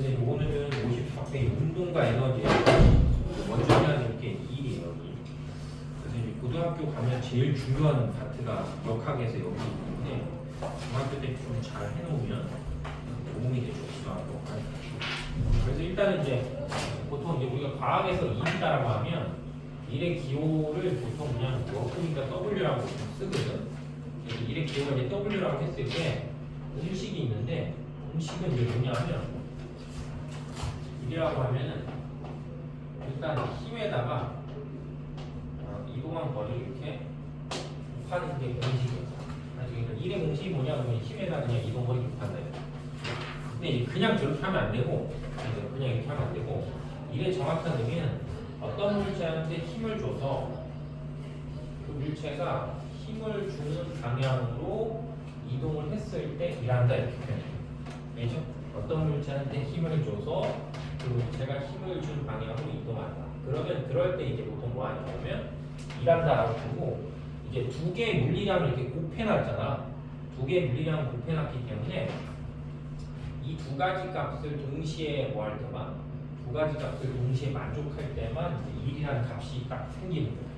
그래서 이제 오늘은 54페이지 운동과 에너지 먼저 해야 될 게 일이에요. 일. 그래서 이제 고등학교 가면 제일 중요한 파트가 역학에서 여기 있는데 중학교 때 좀 잘 해놓으면 도움이 되죠. 고등학교 가면. 그래서 일단은 이제 보통 이제 우리가 과학에서 일이다라고 하면 일의 기호를 보통 그냥 워크니까 W라고 쓰거든. 그래서 일의 기호가 이제 W라고 했을 때 음식이 있는데 음식은 이제 뭐냐면 일이라고 하면은 일단 힘에다가 이동한 거리를 이렇게 곱하는 게 공식이에요. 그러니까 일의 공식이 뭐냐 그러면 힘에다 그냥 이동 거리 곱한다. 근데 이제 그냥 저렇게 하면 안 되고 그냥 이렇게 하면 안 되고 일의 정확한 의미는 어떤 물체한테 힘을 줘서 그 물체가 힘을 주는 방향으로 이동을 했을 때 일한다 이렇게 표현해요. 알죠? 어떤 물체한테 힘을 줘서 그 물체가 힘을 준 방향으로 이동한다. 그러면 그럴 때 이제 보통 뭐 하냐면 일한다라고 하고 이제 두 개의 물리량을 이렇게 곱해놨잖아. 두 개의 물리량을 곱해놨기 때문에 이 두 가지 값을 동시에 뭐 할 때만 두 가지 값을 동시에 만족할 때만 이제 일이라는 값이 딱 생기는 거예요.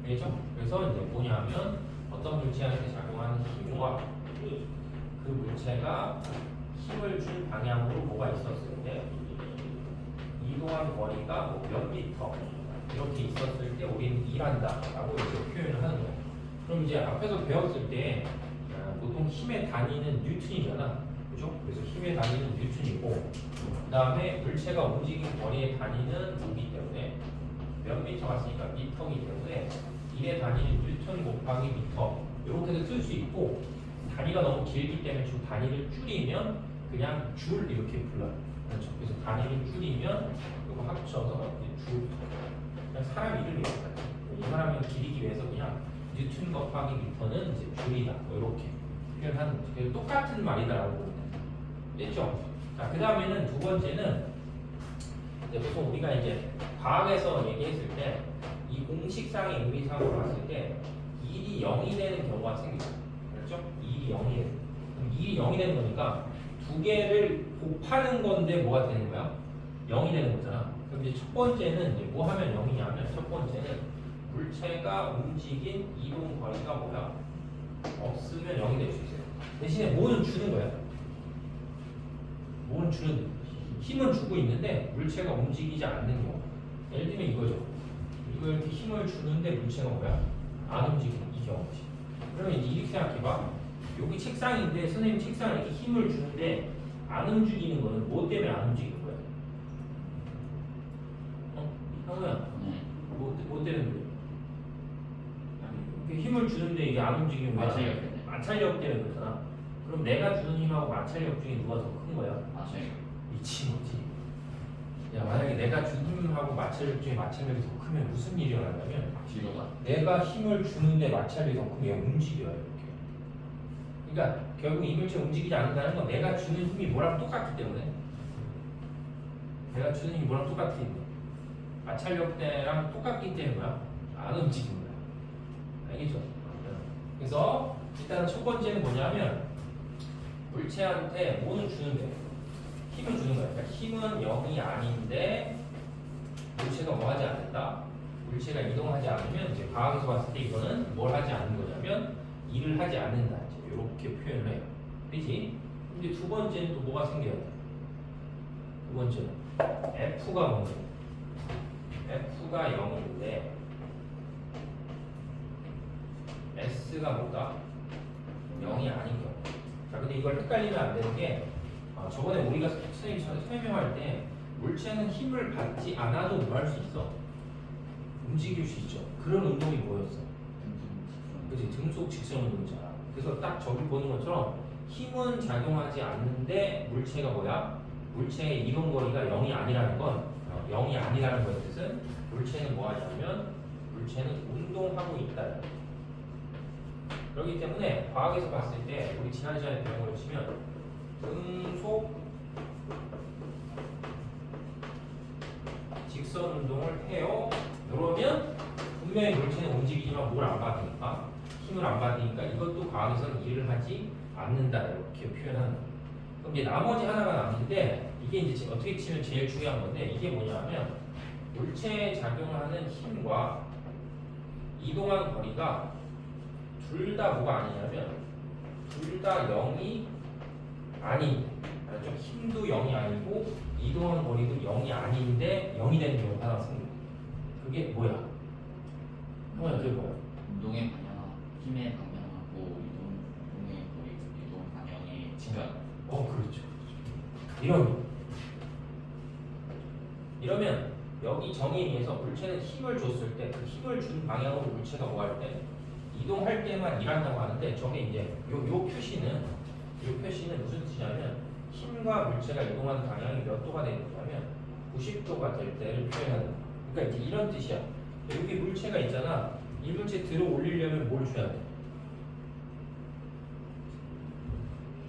알겠죠? 그래서 이제 뭐냐면 어떤 물체한테 작용하는 힘과 그 물체가 힘을 준 방향으로 뭐가 있었을 때 이동한 거리가 뭐 몇 미터 이렇게 있었을 때 우리는 일한다라고 이렇게 표현을 하는 거예요. 그럼 이제 앞에서 배웠을 때 보통 힘의 단위는 뉴턴이잖아. 그죠? 그래서 힘의 단위는 뉴턴이고 그 다음에 물체가 움직인 거리의 단위는 뭐기 때문에 몇 미터 갔으니까 미터이기 때문에 일의 단위는 뉴턴 곱하기 미터 이렇게도 쓸 수 있고 단위가 너무 길기 때문에 좀 단위를 줄이면 그냥 줄 이렇게 불러요. 그렇죠? 그래서 단위를 줄이면 이거 합쳐서 줄 그냥 사람 이름이에요. 이 사람을 기리기 위해서 그냥 뉴턴 곱하기 미터는 이제 줄이다 뭐 이렇게 표현하는 거죠. 그래서 똑같은 말이다라고 보면 돼요. 됐죠? 자, 그 다음에는 두 번째는 이제 보통 우리가 이제 과학에서 얘기했을 때 이 공식상의 의미상으로 봤을 때 일이 0이 되는 경우가 생기죠. 그렇죠? 일이 0이 되는. 그럼 일이 0이 되는 거니까 두 개를 곱하는 건데 뭐가 되는 거야? 0이 되는 거잖아. 그럼 이제 첫 번째는 이제 뭐 하면 0이냐면 첫 번째는 물체가 움직인 이동 거리가 뭐야? 없으면 0이 될 수 있어요. 대신에 뭐는 주는 거야? 뭐는 주는 힘은 주고 있는데 물체가 움직이지 않는 경우. 예를 들면 이거죠. 이거 이렇게 힘을 주는데 물체가 뭐야? 안 움직이는 이 경우지. 그러면 이제 이렇게 생각해봐. 여기 책상인데 선생님 책상에 이렇게 힘을 주는데 안 움직이는 거는 뭐 때문에 안 움직이는 거야? 형우야, 뭐 때문에 그래? 이렇게 힘을 주는데 이게 안 움직이는 거야? 마찰력 때문에 그러잖아. 그럼 내가 주는 힘하고 마찰력 중에 누가 더 큰 거야? 미친거지. 야, 만약에 내가 준 힘하고 마찰력 중에 마찰력이 더 크면 무슨 일이 일어나냐면 내가 힘을 주는데 마찰력이 더 크면 얘가 움직여요 이렇게. 그러니까 결국 이 물체 움직이지 않는다는 건 내가 주는 힘이 뭐랑 똑같기 때문에 내가 주는 힘이 뭐랑 똑같기 때문에 마찰력 때랑 똑같기 때문에 뭐야? 안 움직이는 거야. 알겠죠? 그래서 일단 첫 번째는 뭐냐면 물체한테 뭐는 주는데 힘을 주는 거야. 그러니까 힘은 0이 아닌데 물체가 뭐 하지 않는다? 물체가 이동하지 않으면 이제 과학에서 봤을 때 이거는 뭘 하지 않는 거냐면 일을 하지 않는다. 이제 이렇게 표현을 해요. 그렇지? 근데 두 번째는 또 뭐가 생겨야 돼? 두 번째는 F가 뭔데? F가 0인데 S가 뭐다? 0이 아닌 경우. 자, 근데 이걸 헷갈리면 안 되는 게 저번에 우리가 선생님이 설명할 때 물체는 힘을 받지 않아도 뭐 할 수 있어? 움직일 수 있죠. 그런 운동이 뭐였어? 그치? 등속 직선 운동이잖아. 그래서 딱 저기 보는 것처럼 힘은 작용하지 않는데 물체가 뭐야? 물체의 이동 거리가 0이 아니라는 건 0이 아니라는 거의 뜻은 물체는 뭐 하냐면 물체는 운동하고 있다. 그렇기 때문에 과학에서 봤을 때 우리 지난 시간에 배운 걸 치면 등속 직선 운동을 해요. 그러면 분명히 물체는 움직이지만 뭘 안 받으니까 힘을 안 받으니까 이것도 과학에서는 일을 하지 않는다 이렇게 표현하는 거예요. 그럼 이제 나머지 하나가 남는데 이게 이제 지금 어떻게 치면 제일 중요한 건데 이게 뭐냐면 물체에 작용하는 힘과 이동한 거리가 둘 다 뭐가 아니냐면 둘 다 0이 아닌 알죠? 힘도 0이 아니고 이동한 거리도 0이 아닌데 0이 되는 경우가 하나 생깁니다. 그게 뭐야? 형아 그게 뭐야? 운동의 방향, 힘의 방향하고 이동의 거리, 이동 방향의 직각. 그렇죠. 이러면 여기 정의에 의해서 물체는 힘을 줬을 때 그 힘을 준 방향으로 물체가 뭐 할 때 이동할 때만 일한다고 하는데 저게 이제 요 표시는 무슨 뜻이냐면 힘과 물체가 이동하는 방향이 몇 도가 되는 거냐면 90도가 될 때를 표현하는 거야. 그러니까 이제 이런 뜻이야. 여기 물체가 있잖아. 이 물체 들어 올리려면 뭘 줘야 돼?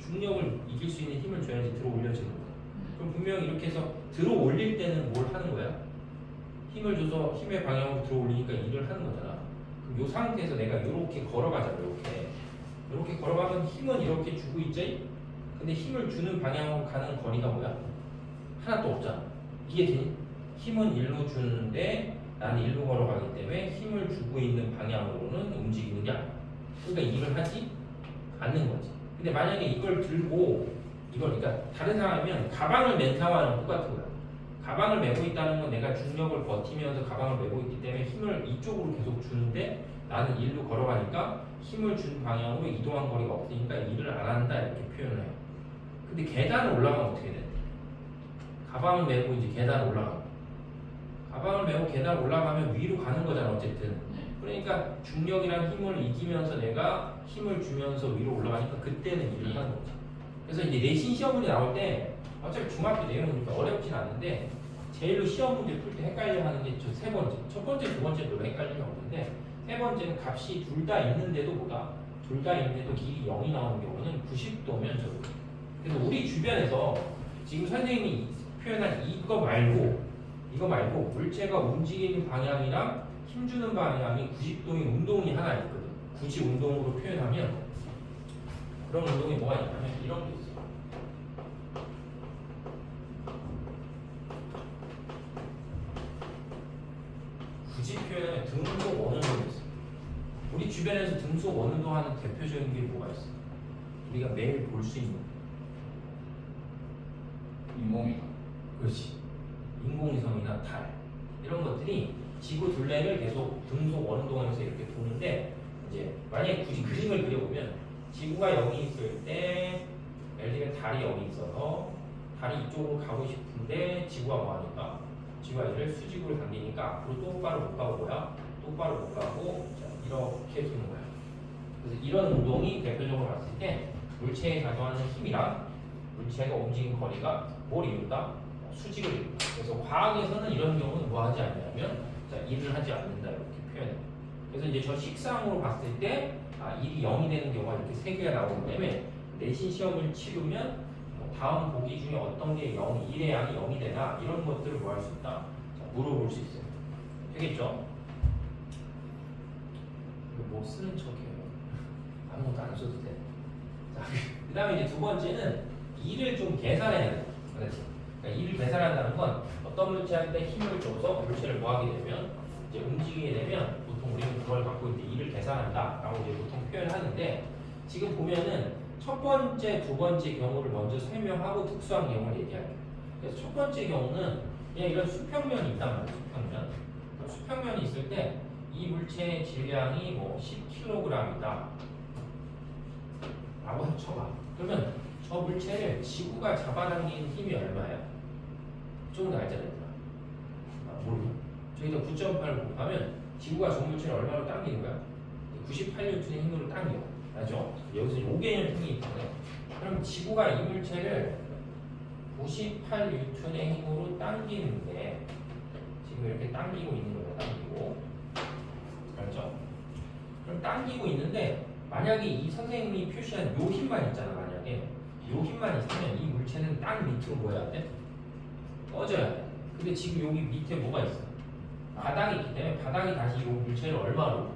중력을 이길 수 있는 힘을 줘야지 들어 올려지는 거야. 그럼 분명히 이렇게 해서 들어 올릴 때는 뭘 하는 거야? 힘을 줘서 힘의 방향으로 들어 올리니까 일을 하는 거잖아. 그럼 이 상태에서 내가 이렇게 걸어가자. 이렇게 걸어가면 힘은 이렇게 주고 있지? 근데 힘을 주는 방향으로 가는 거리가 뭐야? 하나도 없잖아. 이게 되니? 힘은 일로 주는데 나는 일로 걸어가기 때문에 힘을 주고 있는 방향으로는 움직이는 게 아니야. 그러니까 일을 하지 않는 거지. 근데 만약에 이걸 들고 그러니까 다른 사람이면 가방을 맨 상황은 똑같은 거야. 가방을 메고 있다는 건 내가 중력을 버티면서 가방을 메고 있기 때문에 힘을 이쪽으로 계속 주는데 나는 일로 걸어가니까 힘을 준 방향으로 이동한 거리가 없으니까 일을 안 한다 이렇게 표현을 해요. 근데 계단을 올라가면 어떻게 돼? 가방을 메고 이제 계단 올라가. 가방을 메고 계단 올라가면 위로 가는 거잖아 어쨌든. 그러니까 중력이란 힘을 이기면서 내가 힘을 주면서 위로 올라가니까 그때는 일을 하는 거지. 그래서 이제 내신 시험 문제 나올 때 어차피 중학교 내용이니까 어렵진 않은데 제일로 시험 문제 풀 때 헷갈려 하는 게 저 세 번째. 첫 번째, 두 번째도 헷갈리는 게 없는데 세 번째는 값이 둘 다 있는데도 둘 다 있는데도 길이 0이 나오는 경우는 90도면 저거. 그래서 우리 주변에서 지금 선생님이 표현한 이거 말고 물체가 움직이는 방향이랑 힘주는 방향이 90도인 운동이 하나 있거든. 굳이 운동으로 표현하면 그런 운동이 뭐가 있냐면 이런 게 있어. 굳이 표현하면 등속 원운동이 있어. 우리 주변에서 등속 원운동하는 대표적인 게 뭐가 있어? 우리가 매일 볼 수 있는 인공위성. 그렇지. 인공위성이나 달 이런 것들이 지구 둘레를 계속 등속 원운동하면서 이렇게 도는데 이제 만약에 굳이 그림을 그려보면 지구가 여기 있을 때 예를 들면 달이 여기 있어서 달이 이쪽으로 가고 싶은데 지구가 뭐하니까 지구가 얘를 수직으로 당기니까 앞으로 똑바로 못 가고 똑바로 못 가고 자, 이렇게 도는 거야. 그래서 이런 운동이 대표적으로 봤을 때 물체에 작용하는 힘이랑 물체가 움직인 거리가 뭘 이룬다? 수직을 이룬다. 그래서 과학에서는 이런 경우는 뭐 하지 않냐면 자, 일을 하지 않는다 이렇게 표현해요. 그래서 이제 저 식상으로 봤을 때 일이 0이 되는 경우가 이렇게 3개가 나오기 때문에 내신 시험을 치르면 다음 보기 중에 어떤 게 0, 1의 양이 0이 되나 이런 것들을 뭐 할 수 있다? 자, 물어볼 수 있어요. 되겠죠? 이거 뭐 쓰는 척해요. 아무것도 안 써도 돼. 자, 그 다음에 이제 두 번째는 일을 좀 계산해야 돼요. 그렇지? 그러니까 일을 계산한다는 건 어떤 물체한테 힘을 줘서 물체를 뭐 하게 되면 이제 움직이게 되면 보통 우리는 그걸 갖고 이제 일을 계산한다라고 이제 보통 표현하는데 지금 보면은 첫 번째, 두 번째 경우를 먼저 설명하고 특수한 경우를 얘기할게요. 그래서 첫 번째 경우는 그냥 이런 수평면이 있단 말이에요. 수평면. 수평면이 있을 때 이 물체의 질량이 뭐 10kg이다 라고 쳐봐. 그러면 저 물체를 지구가 잡아당기는 힘이 얼마야? 조금 더 알잖아요. 모르. 저희가 9.8을 곱하면 지구가 저 물체를 얼마로 당기는 거야? 98N의 힘으로 당겨. 알죠? 여기서 5개념 힘이 있거든요. 그럼 지구가 이 물체를 98N의 힘으로 당기는데 지금 이렇게 당기고 있는 거예요. 당기고. 알죠? 그럼 당기고 있는데 만약에 이 선생님이 표시한 요 힘만 있잖아. 만약에 요 힘만 있으면 이 물체는 땅 밑으로 뭐 해야 돼? 꺼져야 돼. 근데 지금 여기 밑에 뭐가 있어? 바닥이 있기 때문에 바닥이 다시 이 물체를 얼마로?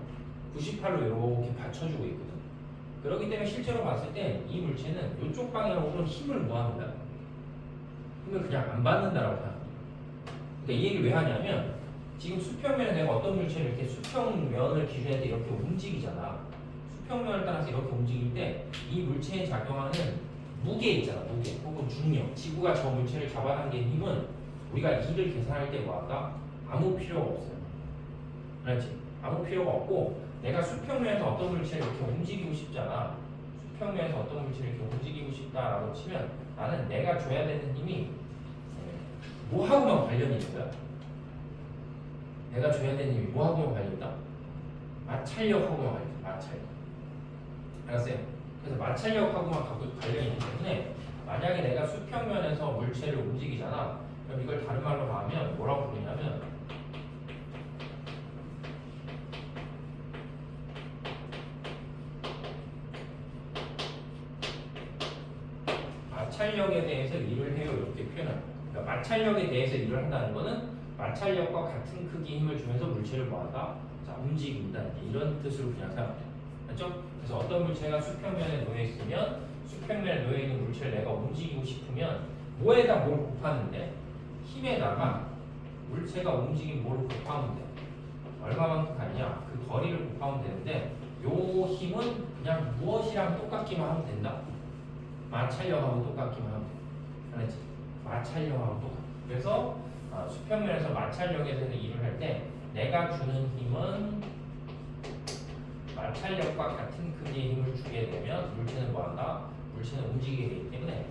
98로 이렇게 받쳐주고 있거든. 그렇기 때문에 실제로 봤을 때 이 물체는 이쪽 방향으로 힘을 뭐합니다? 힘을 그냥 안 받는다라고 생각합니다. 그러니까 이 얘기를 왜 하냐면 지금 수평면에 내가 어떤 물체를 이렇게 수평면을 기준해서 이렇게 움직이잖아. 수평면을 따라서 이렇게 움직일 때 이 물체에 작용하는 무게 있잖아. 무게 혹은 중력. 지구가 저 물체를 잡아당긴 힘은 우리가 이를 계산할 때 뭐한다? 아무 필요가 없어요. 알았지? 아무 필요가 없고 내가 수평면에서 어떤 물체를 이렇게 움직이고 싶잖아. 수평면에서 어떤 물체를 이렇게 움직이고 싶다라고 치면 나는 내가 줘야 되는 힘이 뭐하고만 관련이 있는 거야? 내가 줘야 되는 힘이 뭐하고만 관련이 있다? 마찰력하고만 관련이 있다. 마찰력. 알았어요? 그래서 마찰력하고만 관련이 있기 때문에 만약에 내가 수평면에서 물체를 움직이잖아. 그럼 이걸 다른 말로 하면 뭐라고 부르냐면 마찰력에 대해서 일을 해요. 이렇게 표현합니다. 그러니까 마찰력에 대해서 일을 한다는 거는 마찰력과 같은 크기의 힘을 주면서 물체를 뭐한다? 자, 움직인다. 이런 뜻으로 그냥 생각합니다. 맞죠? 그래서 어떤 물체가 수평면에 놓여 있으면 수평면에 놓여 있는 물체를 내가 움직이고 싶으면 뭐에다 뭘 곱하는데 힘에다가 물체가 움직인 뭐를 곱하면 돼. 얼마만큼 가냐? 그 거리를 곱하면 되는데 요 힘은 그냥 무엇이랑 똑같기만 하면 된다. 마찰력하고 똑같기만 하면 돼. 알았지? 마찰력하고 똑같아. 그래서 수평면에서 마찰력에 대해서 일을 할 때 내가 주는 힘은 마찰력과 같은 크기의 힘을 주게 되면 물체는 뭐한다? 물체는 움직이게 되기 때문에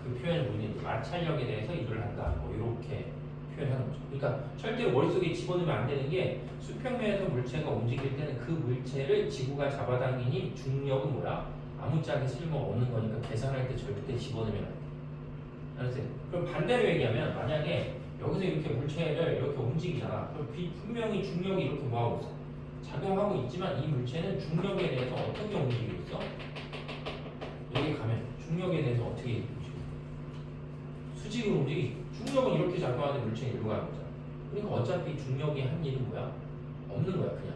그 표현을 우리는 마찰력에 대해서 일을 한다. 뭐 이렇게 표현하는 거죠. 그러니까 절대로 머릿속에 집어넣으면 안 되는 게 수평면에서 물체가 움직일 때는 그 물체를 지구가 잡아당기니 중력은 뭐야? 아무짝에 쓸모가 없는 거니까 계산할 때 절대 집어넣으면 안 돼. 알았어요? 그럼 반대로 얘기하면 만약에 여기서 이렇게 물체를 이렇게 움직이잖아. 그럼 분명히 중력이 이렇게 뭐하고 있어? 작용하고 있지만 이 물체는 중력에 대해서 어떻게 움직이고 있어? 여기 가면 중력에 대해서 어떻게 움직이고 있어? 수직으로 움직이지. 중력은 이렇게 작용하는 물체는 일로 가는 거잖아. 그러니까 어차피 중력이 한 일은 뭐야? 없는 거야 그냥.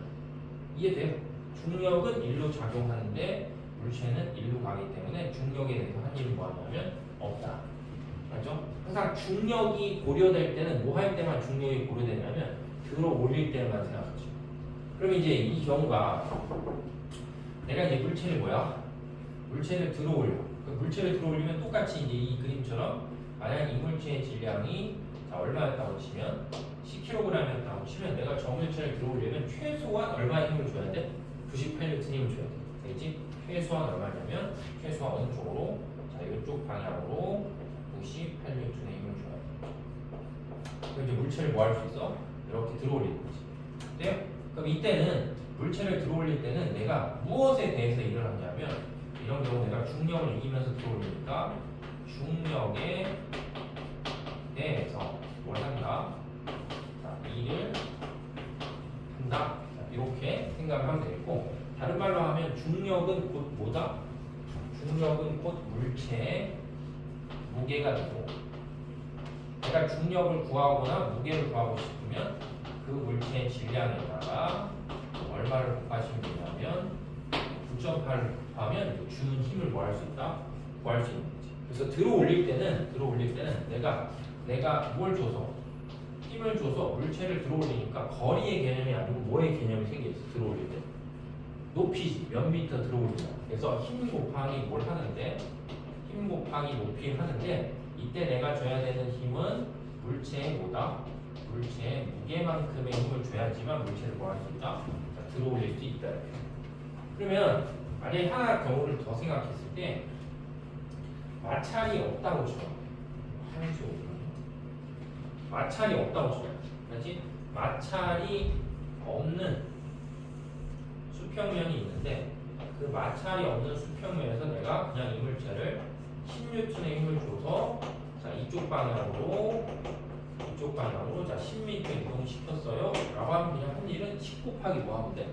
이해돼요? 중력은 일로 작용하는데 물체는 일로 가기 때문에 중력에 대해서 한 일은 뭐하냐면 없다. 맞죠? 항상 중력이 고려될 때는 뭐 할 때만 중력이 고려되냐면 들어 올릴 때만 생각하죠. 그럼 이제 이 경우가 내가 이제 물체를 뭐야? 물체를 들어 올려. 그 물체를 들어 올리면 똑같이 이제 이 그림처럼 만약 이 물체의 질량이 얼마였다고 치면 10kg이었다고 치면 내가 저 물체를 들어 올리면 최소한 얼마의 힘을 줘야 돼? 98N을 줘야 돼. 되겠지? 최소한 얼마냐면 최소한 어느 쪽으로? 자, 이쪽 방향으로 98N의 힘을 줘야 돼. 그럼 이제 물체를 뭐 할 수 있어? 이렇게 들어 올리는 거지. 네? 그럼 이때는 물체를 들어 올릴 때는 내가 무엇에 대해서 일을 하냐면 이런 경우 내가 중력을 이기면서 들어 올리니까 중력에 대해서 뭘 한다? 자, 일을 한다. 자, 이렇게 생각을 하면 되겠고 다른 말로 하면 중력은 곧 뭐다? 중력은 곧 물체의 무게가 되고 내가 중력을 구하거나 무게를 구하고 싶으면 그 물체의 질량에다가 얼마를 곱하시면 되냐면 9.8을 곱하면 주는 힘을 뭐 할 수 있다? 구할 수 있는 거지. 그래서 들어 올릴 때는 내가 뭘 줘서 힘을 줘서 물체를 들어 올리니까 거리의 개념이 아니고 뭐의 개념이 생겨있어. 들어 올릴 때 높이지. 몇 미터 들어 올린다. 그래서 힘 곱하기 뭘 하는데 힘 곱하기 높이를 하는데 이때 내가 줘야 되는 힘은 물체의 뭐다? 물체의 무게만큼의 힘을 줘야지만 물체를 뭐 할 수 있다? 자, 들어 올릴 수 있다. 이렇게. 그러면 만약에 하나 경우를 더 생각했을 때 마찰이 없다고 쳐. 마찰이 없다고 쳐. 그렇지? 마찰이 없는 수평면이 있는데 그 마찰이 없는 수평면에서 내가 그냥 이 물체를 10N의 힘을 줘서 자 이쪽 방향으로 자 10m 이동시켰어요 라고 하면 그냥 한 일은 10 곱하기 뭐 하면 돼?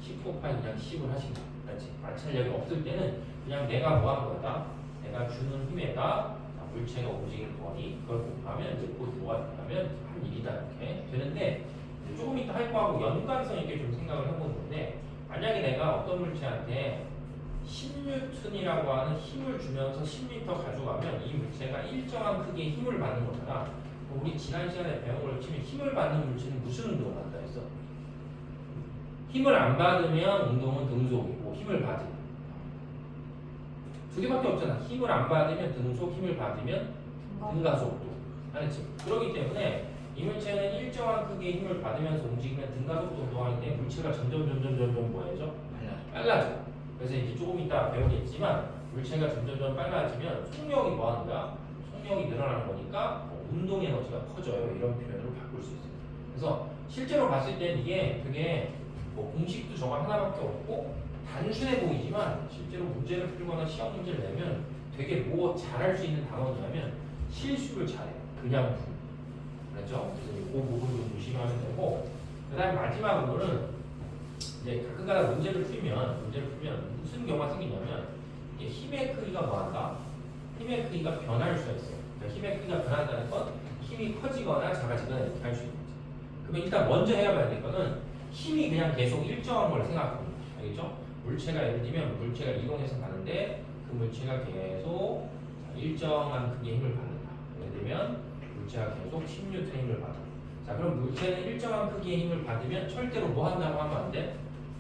10 곱하기 그냥 10을 하시면 돼. 그렇지? 마찰력이 없을 때는 그냥 내가 뭐 하는 거다? 내가 주는 힘에다 자, 물체가 움직이는 거니 그걸 곱하면 이제 곧 뭐가 되냐면 한 일이다 이렇게 되는데 조금 이따 할 거하고 연관성 있게 좀 생각을 해보는 건데 만약에 내가 어떤 물체한테 10N이라고 하는 힘을 주면서 10m 가져가면 이 물체가 일정한 크기의 힘을 받는 거잖아. 그럼 우리 지난 시간에 배운 걸 치면 힘을 받는 물체는 무슨 운동을 한다 했어? 힘을 안 받으면 운동은 등속이고 힘을 받으면 두 개밖에 없잖아. 힘을 안 받으면 등속, 힘을 받으면 등가속도. 알았지? 그렇기 때문에 이 물체는 일정한 크기의 힘을 받으면서 움직이면 등가속도 운동하기 때문에 물체가 점점 뭐해져? 빨라져. 그래서 이제 조금 이따 배우겠지만 물체가 점점 빨라지면 속력이 뭐하는 거야? 속력이 늘어나는 거니까 운동 에너지가 커져요. 이런 표현으로 바꿀 수 있어요. 그래서 실제로 봤을 때는 이게 되게 공식도 저거 하나밖에 없고 단순해 보이지만 실제로 문제를 풀거나 시험 문제를 내면 되게 뭐 잘할 수 있는 단어냐면 실수를 잘해요. 그냥 풀. 그렇죠? 그래서 그 부분 좀 조심하면 되고 그 다음에 마지막으로는 이제 가끔가다 문제를 풀면 무슨 경우가 생기냐면 이게 힘의 크기가 뭐한다? 힘의 크기가 변할 수가 있어요. 그러니까 힘의 크기가 변한다는 건 힘이 커지거나 작아지거나 이렇게 할 수 있는 거죠. 그러면 일단 먼저 해야 될 거는 힘이 그냥 계속 일정한 걸 생각합니다. 알겠죠? 물체가 예를 들면 물체가 이동해서 가는데 그 물체가 계속 일정한 크기의 힘을 받는다. 예를 들면 물체가 계속 10N의 힘을 받아. 자, 그럼 물체는 일정한 크기의 힘을 받으면 절대로 뭐 한다고 하면 안 돼?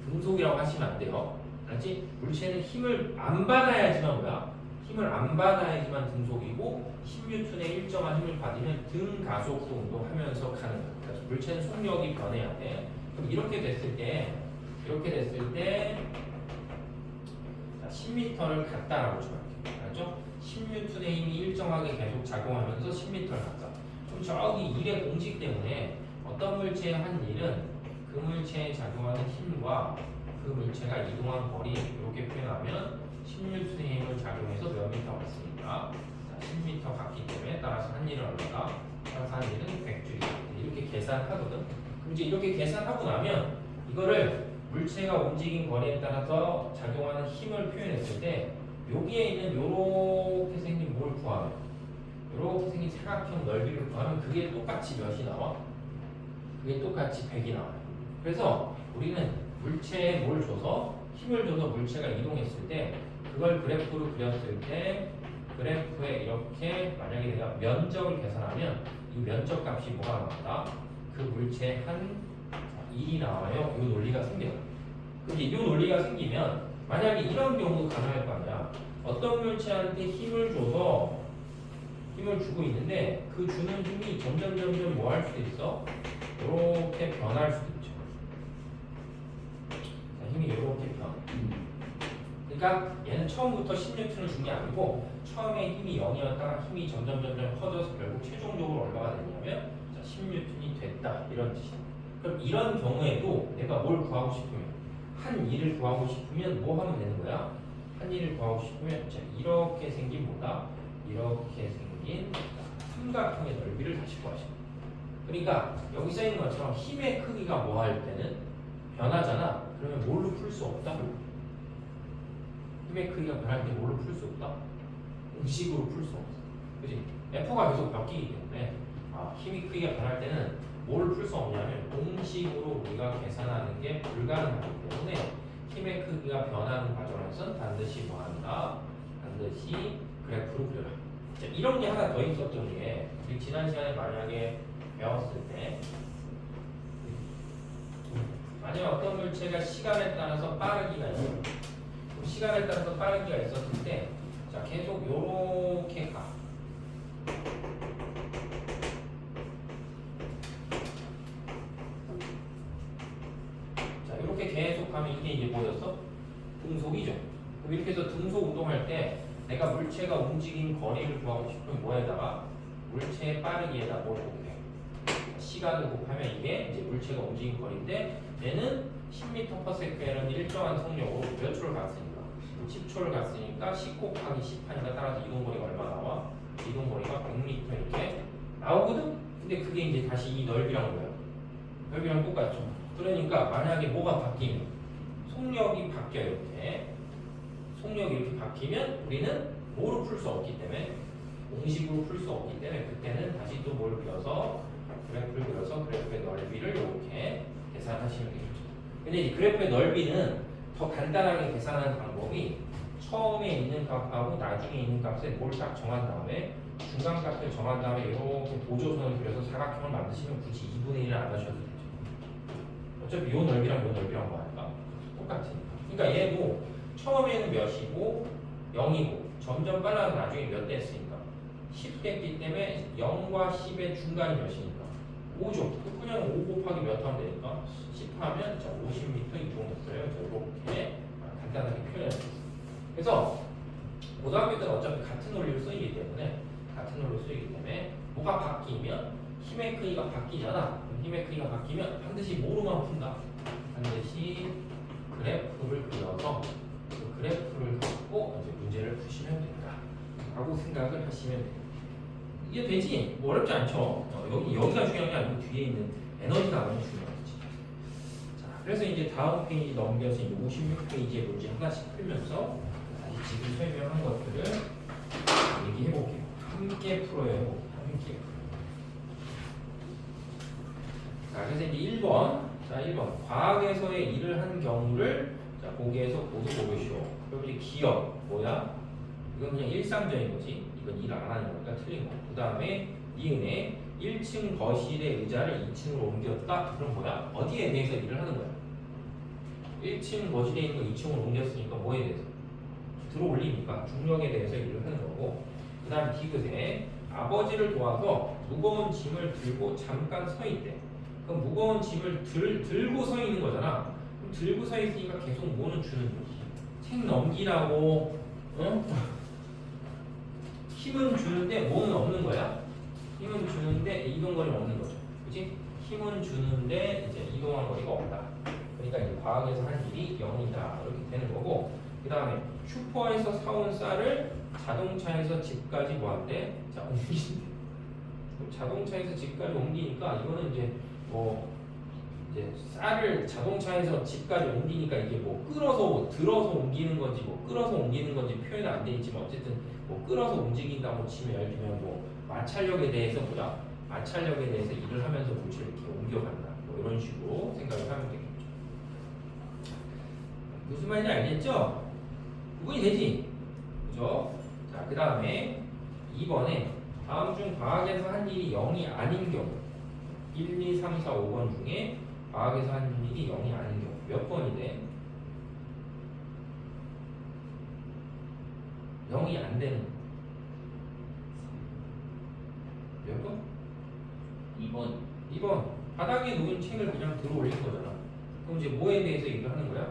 등속이라고 하시면 안 돼요. 알았지? 물체는 힘을 안 받아야지만 뭐야? 힘을 안 받아야지만 등속이고 10N의 일정한 힘을 받으면 등가속도 운동하면서 가는 거야. 그래서 물체는 속력이 변해야 돼. 그럼 이렇게 됐을 때 10m를 갖다라고 줘볼게요. 알았죠? 10N의 힘이 일정하게 계속 작용하면서 10m를 갖다. 그럼 저기 일의 공식 때문에 어떤 물체의 한 일은 그 물체에 작용하는 힘과 그 물체가 이동한 거리 이렇게 표현하면 10N의 힘을 작용해서 몇 미터 갔으니까 10m 갔기 때문에 따라서 한 일은 얼마다? 따라서 한 일은 100줄이다. 이렇게 계산하거든. 그럼 이제 이렇게 계산하고 나면 이거를 물체가 움직인 거리에 따라서 작용하는 힘을 표현했을 때 여기에 있는 요렇게 생긴 뭘 구하면 요렇게 생긴 사각형 넓이를 구하면 그게 똑같이 몇이 나와? 그게 똑같이 100이 나와요. 그래서 우리는 물체에 뭘 줘서 힘을 줘서 물체가 이동했을 때 그걸 그래프로 그렸을 때 그래프에 이렇게 만약에 내가 면적을 계산하면 이 면적 값이 뭐가 나온다? 그 물체의 한 1이 나와요. 이 논리가 생겨요. 근데 이 논리가 생기면 만약에 이런 경우도 가능할 거 아니야. 어떤 물체한테 힘을 줘서 힘을 주고 있는데 그 주는 힘이 점점 뭐 할 수도 있어? 이렇게 변할 수도 있죠. 자, 힘이 이렇게 변. 그러니까 얘는 처음부터 10N을 준 게 아니고 처음에 힘이 0이었다가 힘이 점점 커져서 결국 최종적으로 얼마가 됐냐면 10N이 됐다 이런 뜻이야. 그럼 이런 경우에도 내가 뭘 구하고 싶으면 한 일을 구하고 싶으면 뭐 하면 되는 거야? 한 일을 구하고 싶으면 자, 이렇게 생긴 뭐다? 이렇게 생긴 삼각형의 넓이를 다시 구하시면 돼. 그러니까 여기 써 있는 것처럼 힘의 크기가 뭐 할 때는 변하잖아. 그러면 뭘로 풀 수 없다? 힘의 크기가 변할 때 뭘로 풀 수 없다? 공식으로 풀 수 없어. 그지? F가 계속 바뀌기 때문에 힘의 크기가 변할 때는 뭘 풀 수 없냐면 공식으로 우리가 계산하는 게 불가능하기 때문에 힘의 크기가 변하는 과정에서 반드시 뭐한다? 반드시 그래프로 그려라. 자, 이런 게 하나 더 있었던 게 우리 지난 시간에 만약에 배웠을 때 만약 어떤 물체가 시간에 따라서 빠르기가 있어요. 시간에 따라서 빠르기가 있었을 때 자, 계속 요렇게 가. 자, 이렇게 계속 가면 이게 이제 뭐였어? 등속이죠. 그럼 이렇게 해서 등속 운동할 때 내가 물체가 움직인 거리를 구하고 싶으면 뭐에다가 물체의 빠르기에다 뭘 곱해? 시간을 곱하면 이게 이제 물체가 움직인 거리인데 얘는 10m/s라는 일정한 속력으로 몇 초를 갔으니까 10초를 갔으니까 10 곱하기 10하니까 따라서 이동거리가 얼마 나와? 이동거리가 100m 이렇게 나오거든? 근데 그게 이제 다시 이 넓이랑 뭐야? 넓이랑 똑같죠. 그러니까 만약에 뭐가 바뀌면 속력이 바뀌어요. 이렇게 속력이 이렇게 바뀌면 우리는 뭐로 풀 수 없기 때문에 공식으로 풀 수 없기 때문에 그때는 다시 또 뭘 그려서 그래프를 그려서 그래프의 넓이를 이렇게 계산하시면 되겠죠. 근데 이 그래프의 넓이는 더 간단하게 계산하는 방법이 처음에 있는 값하고 나중에 있는 값에 뭘 딱 정한 다음에 중간 값을 정한 다음에 이렇게 보조선을 그려서 사각형을 만드시면 굳이 2분의 1을 안 하셔도 되죠. 어차피 요 넓이랑 요 넓이랑 뭐할까? 똑같으니까. 그러니까 얘도 처음에는 몇이고 0이고 점점 빨라서 나중에 몇 됐으니까 10 됐기 때문에 0과 10의 중간이 몇이니까 5죠. 그냥 5 곱하기 몇 하면 되니까 10 하면 50m 이동했어요. 이렇게 간단하게 표현했습니다. 그래서 고등학교 때는 어차피 같은 논리를 쓰이기 때문에 뭐가 바뀌면 힘의 크기가 바뀌잖아. 그럼 힘의 크기가 바뀌면 반드시 뭐로만 푼다. 반드시 그래프를 그려서 그 그래프를 갖고 이제 문제를 푸시면 된다. 라고 생각을 하시면 돼요. 이게 되지? 뭐 어렵지 않죠? 여기가 중요한 게 아니고 뒤에 있는 에너지가 너무 중요하지. 자, 그래서 이제 다음 페이지 넘겨서 이제 56페이지의 문제 하나씩 풀면서 다시 지금 설명한 것들을 얘기해 볼게요. 함께 풀어요. 함께. 자, 그래서 이제 1번. 자, 1번. 과학에서의 일을 한 경우를 자, 보기에서 모두 보시오. 그럼 이제 기업 뭐야? 이건 그냥 일상적인 거지. 이건 일 안 하는 거니까 틀린 거. 그 다음에 니은에 1층 거실의 의자를 2층으로 옮겼다. 그럼 뭐야? 어디에 대해서 일을 하는 거야? 1층 거실에 있는 거 2층으로 옮겼으니까 뭐에 대해서? 들어올리니까 중력에 대해서 일을 하는 거고. 그 다음 디귿에 아버지를 도와서 무거운 짐을 들고 잠깐 서 있대. 그럼 무거운 짐을 들고 서 있는 거잖아. 그럼 들고 서 있으니까 계속 뭐는 주는 거지. 책 넘기라고 힘은 주는데 뭐는 없는 거야? 힘은 주는데 이동거리는 없는 거죠. 그치? 힘은 주는데 이제 이동한 거리가 없다. 그러니까 이제 과학에서 한 일이 0이다. 이렇게 되는 거고. 그 다음에 슈퍼에서 사온 쌀을 자동차에서 집까지 뭐 한대? 자, 옮기신대. 자동차에서 집까지 옮기니까 이거는 이제 뭐 이제 쌀을 자동차에서 집까지 옮기니까 이게 뭐 끌어서 들어서 옮기는 건지 뭐 끌어서 옮기는 건지 표현이 안 돼 있지만 어쨌든 뭐 끌어서 움직인다고 치면 예를 들면 뭐 마찰력에 대해서 보자. 마찰력에 대해서 일을 하면서 물체를 이렇게 옮겨간다. 뭐 이런 식으로 생각을 하면 되겠죠. 무슨 말인지 알겠죠? 구분이 되지? 그죠? 자, 그 다음에 2번에 다음 중 과학에서 한 일이 0이 아닌 경우 1, 2, 3, 4, 5번 중에 과학에서 한 일이 0이 아닌 경우 몇 번이 돼? 0이 안 되는 몇 번? 2번 2번 바닥에 놓인 책을 그냥 들어 올린 거잖아. 그럼 이제 뭐에 대해서 일을 하는 거야?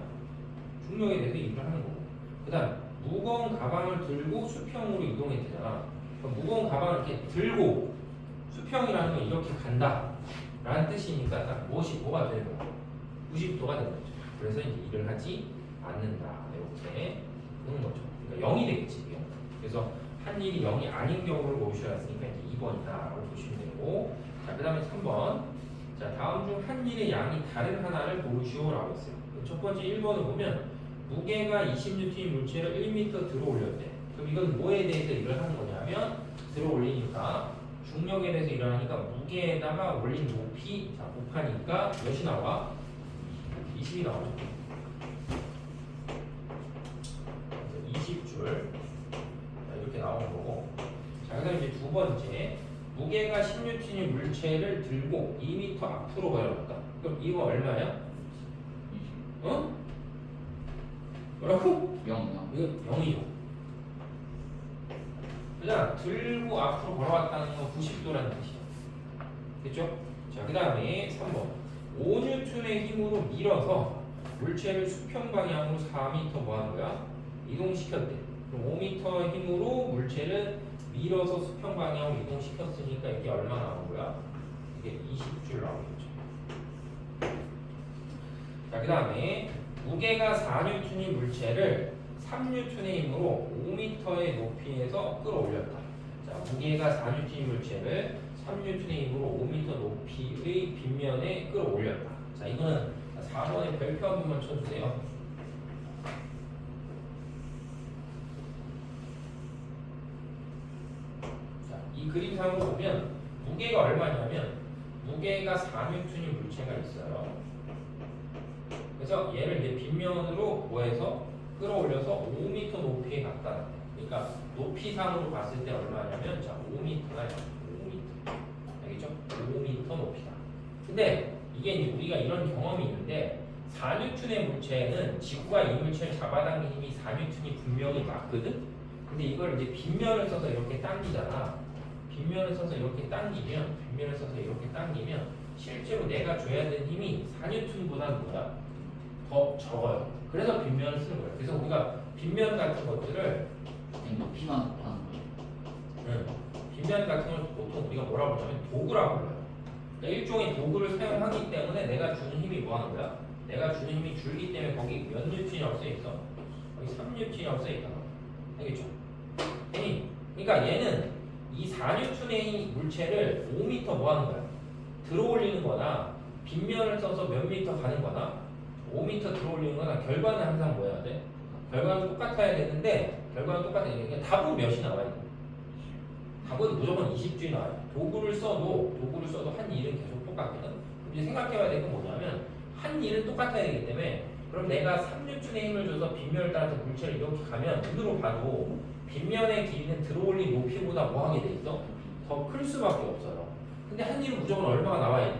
중력에 대해서 일을 하는 거고. 그 다음 무거운 가방을 들고 수평으로 이동해야 되잖아. 그럼 무거운 가방을 이렇게 들고 수평이라는 건 이렇게 간다 라는 뜻이니까 딱 무엇이 뭐가 되는 거야? 90도가 되는 거죠. 그래서 이제 일을 하지 않는다 이렇게 되는 거죠. 그러니까 0이 되겠지. 그래서 한 일이 0이 아닌 경우를 보셔야 했으니까 이제 2번이다 라고 보시면 되고. 자, 그 다음에 3번. 자, 다음 중 한 일의 양이 다른 하나를 고르시오 라고 했어요. 첫 번째 1번을 보면 무게가 20N인 물체를 1m 들어 올렸대. 그럼 이건 뭐에 대해서 일을 하는 거냐면 들어 올리니까 중력에 대해서 일을 하니까 무게에다가 올린 높이 자 곱하니까 몇이 나와? 20이 나오죠. 20줄 이렇게 나오는 거고. 자, 그 다음에 이제 두 번째 무게가 10N인 물체를 들고 2m 앞으로 가려웠다. 그럼 이거 얼마야? 어? 뭐라고? 0 이거 0이요. 그냥 들고 앞으로 걸어왔다는 건 90도라는 뜻이야. 됐죠? 자, 그 다음에 3번 5N의 힘으로 밀어서 물체를 수평 방향으로 4m 뭐 하는 거야? 이동시켰대. 그럼 5m 힘으로 물체를 밀어서 수평 방향으로 이동시켰으니까 이게 얼마 나온 거야? 이게 20줄 나오겠죠. 자, 그 다음에 무게가 4N인 물체를 3N의 힘으로 5m의 높이에서 끌어올렸다. 자, 무게가 4N인 물체를 3N의 힘으로 5m 높이의 빗면에 끌어올렸다. 자, 이거는 4번에 별표 한 번만 쳐주세요. 자, 이 그림상으로 보면 무게가 얼마냐면 무게가 4N인 물체가 있어요. 그래서 얘를 이제 빗면으로 뭐해서 끌어올려서 5m 높이에 갔다. 그러니까 높이상으로 봤을 때 얼마냐면 자 5m가 5m. 알겠죠? 5m 높이다. 근데 이게 이제 우리가 이런 경험이 있는데 4N의 물체는 지구가 이 물체를 잡아당긴 힘이 4N이 분명히 맞거든? 근데 이걸 이제 빗면을 써서 이렇게 당기잖아. 빗면을 써서 이렇게 당기면 실제로 내가 줘야 되는 힘이 4N보다는 뭐야? 더 적어요. 그래서 빗면을 쓰는 거예요. 그래서 우리가 빗면 같은 것들을 그냥 높이만 하는 거예요. 빗면 같은 걸 보통 우리가 뭐라고 하냐면 도구라고 불러요. 그러니까 일종의 도구를 사용하기 때문에 내가 주는 힘이 뭐 하는 거야? 내가 주는 힘이 줄기 때문에 거기 몇 뉴턴이라고 써 있어? 거기 3뉴턴이라고 써 있다. 알겠죠? 그러니까 얘는 이 4뉴턴의 물체를 5m 뭐 하는 거야? 들어올리는 거나 빗면을 써서 몇 미터 가는 거나 5m 들어올리는 거나 결과는 항상 뭐 해야 돼? 결과는 똑같아야 되는데 결과는 똑같아야 돼. 그러니까 답은 몇이 나와야 돼? 답은 무조건 20주에 나와요. 도구를 써도 한 일은 계속 똑같거든. 그럼 이제 생각해봐야 될 건 뭐냐면 한 일은 똑같아야 되기 때문에 그럼 내가 3뉴턴의 힘을 줘서 빗면을 따라서 물체를 이렇게 가면 눈으로 봐도 빗면의 길이는 들어올린 높이보다 뭐 하게 돼 있어? 더 클 수밖에 없어요. 근데 한 일은 무조건 얼마가 나와야 돼?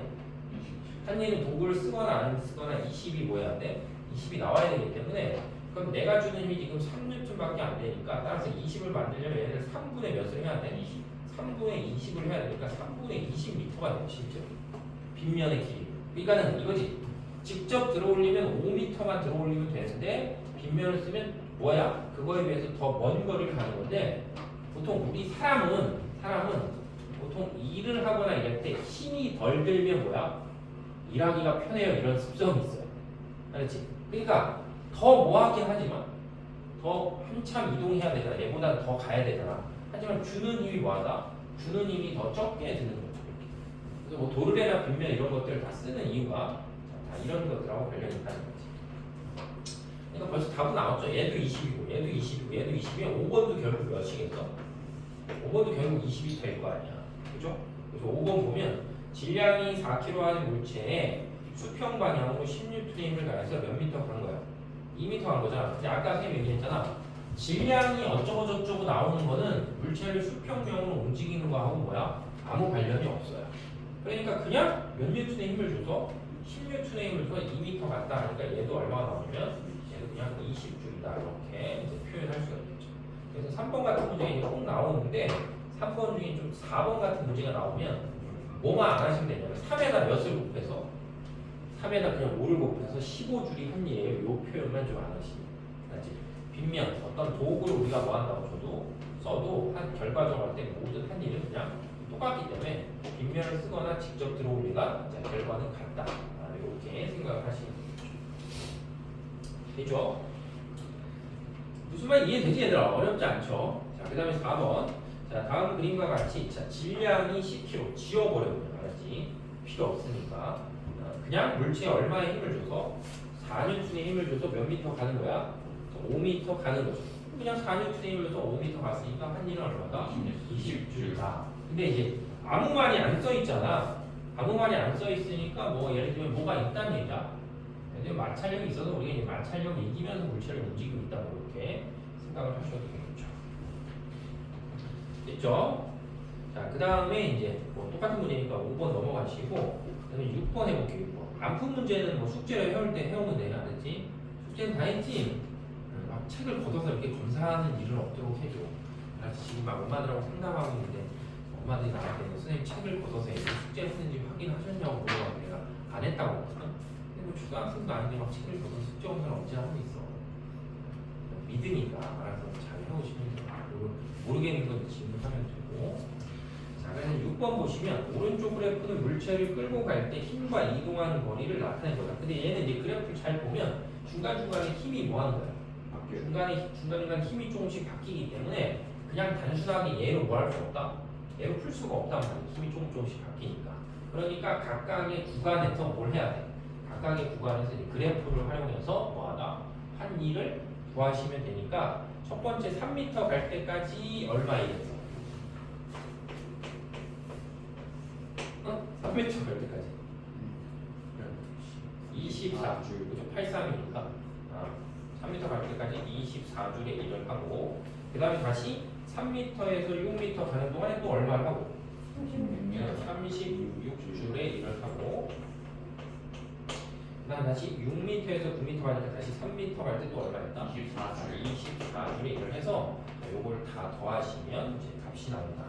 한 일은 도구를 쓰거나 안 쓰거나 20이 뭐 해야 돼? 20이 나와야 되기 때문에 그럼 내가 주는 힘이 지금 3뉴턴밖에 안 되니까 따라서 20을 만들려면 얘를 3분의 몇을 해야 돼? 3분의 20을 해야 되니까 3분의 20m가 돼 실제로 빗면의 길이. 그러니까는 이거지. 직접 들어올리면 5m만 들어올리면 되는데 빗면을 쓰면 뭐야? 그거에 비해서 더 먼 거리를 가는 건데 보통 우리 사람은 보통 일을 하거나 이럴 때 힘이 덜 들면 뭐야? 일하기가 편해요. 이런 습성이 있어요. 알았지? 그러니까 더 뭐하긴 하지만 더 한참 이동해야 되잖아. 얘보다 더 가야 되잖아. 하지만 주는 힘이 뭐하다? 주는 힘이 더 적게 드는 거죠. 그래서 뭐 도르래나 빗면 이런 것들을 다 쓰는 이유가 다 이런 것들하고 관련이 있다는 거지. 그러니까 벌써 답은 나왔죠. 얘도 20이고 얘도 20이고 얘도 20이면 5번도 결국 몇이겠어? 5번도 결국 20이 될 거 아니야. 그죠? 그래서 5번 보면 질량이 4kg 하는 물체에 수평 방향으로 16N의 힘을 가해서 몇 미터 간 거야? 2m 간 거잖아. 근데 아까 선생님이 얘기했잖아. 질량이 어쩌고 저쩌고 나오는 거는 물체를 수평형으로 움직이는 거하고 뭐야? 아무 관련이 없어요. 그러니까 그냥 몇 뉴턴의 힘을 줘서 10뉴턴의 힘을 줘서 2m 갔다 하니까 얘도 얼마가 나오냐면 얘도 그냥 20줄이다 이렇게 이제 표현할 수가 있겠죠. 그래서 3번 같은 문제가 이제 꼭 나오는데 3번 중에 좀 4번 같은 문제가 나오면 뭐만 안 하시면 되냐면 3에다 몇을 곱해서 3에다 그냥 5를 곱해서 15줄이 한 일이에요. 이 표현만 좀 안 하시면 알지? 빗면 어떤 도구를 우리가 뭐 한다고 써도 한 결과적으로 할 때 모든 한 일은 그냥 똑같기 때문에 빗면을 쓰거나 직접 들어올리가 결과는 같다. 이렇게 생각을 하시면 되죠? 무슨 말 이해되지 얘들아? 어렵지 않죠? 자, 그 다음에 4번. 자, 다음 그림과 같이 자, 질량이 10kg 지워버려요. 알았지? 필요 없으니까 그냥 물체에 얼마의 힘을 줘서 4N의 힘을 줘서 몇 미터 가는 거야? 5m 가는 거죠. 그냥 4N의 힘을 줘서 5m 갔으니까 한 일은 얼마다? 20줄이다. 근데 이제 아무 말이 안 써 있잖아. 아무 말이 안 써 있으니까 뭐 예를 들면 뭐가 있다는 얘기야. 예를 들면 마찰력이 있어서 우리가 이제 마찰력을 이기면서 물체를 움직이고 있다고 이렇게 생각을 하셔도 되겠죠. 됐죠? 자, 그 다음에 이제 뭐 똑같은 문제니까 5번 넘어가시고 그다음에 6번 해볼게요. 6번. 안 푼 문제는 뭐 숙제를 해올 때 해오면 돼. 알았지? 숙제는 다 했지? 막 책을 걷어서 이렇게 검사하는 일은 없도록 해줘. 알았지? 지금 막 엄마들하고 상담하고 있는데 엄마들이 나한테 선생님 책을 걷어서 애들 숙제 했는지 확인하셨냐고 물어봐서 내가 안 했다고 했거든. 근데 뭐 초등학생도 아닌데 막 책을 걷어서 숙제 검사를 언제 하고 있어. 믿으니까 알아서 잘 해오시면 돼요. 그리고 모르겠는 건 질문하면 되고. 자, 그래서 6번 보시면 오른쪽 그래프는 물체를 끌고 갈 때 힘과 이동하는 거리를 나타낸 거다. 근데 얘는 이제 그래프를 잘 보면 중간중간에 힘이 뭐 하는 거야? 중간중간 힘이 조금씩 바뀌기 때문에 그냥 단순하게 얘로 뭐 할 수 없다? 얘로 풀 수가 없단 말이야. 힘이 조금씩 바뀌니까. 그러니까 각각의 구간에서 뭘 해야 돼? 각각의 구간에서 이제 그래프를 활용해서 뭐 하다? 한 일을 구하시면 되니까 첫 번째 3m 갈 때까지 얼마이겠어? 3m 갈 때까지 24줄, 그죠? 83이니까 3m 갈 때까지 24줄의 일을 하고 그 다음에 다시 3m에서 6m 가는 동안에 또 얼마를 하고 36줄의 일을 하고 그 다음 다시 6m에서 9m 가니까 다시 3m 갈 때 또 얼마 했다? 24줄의 일을 해서 요걸 다 더하시면 이제 값이 나온다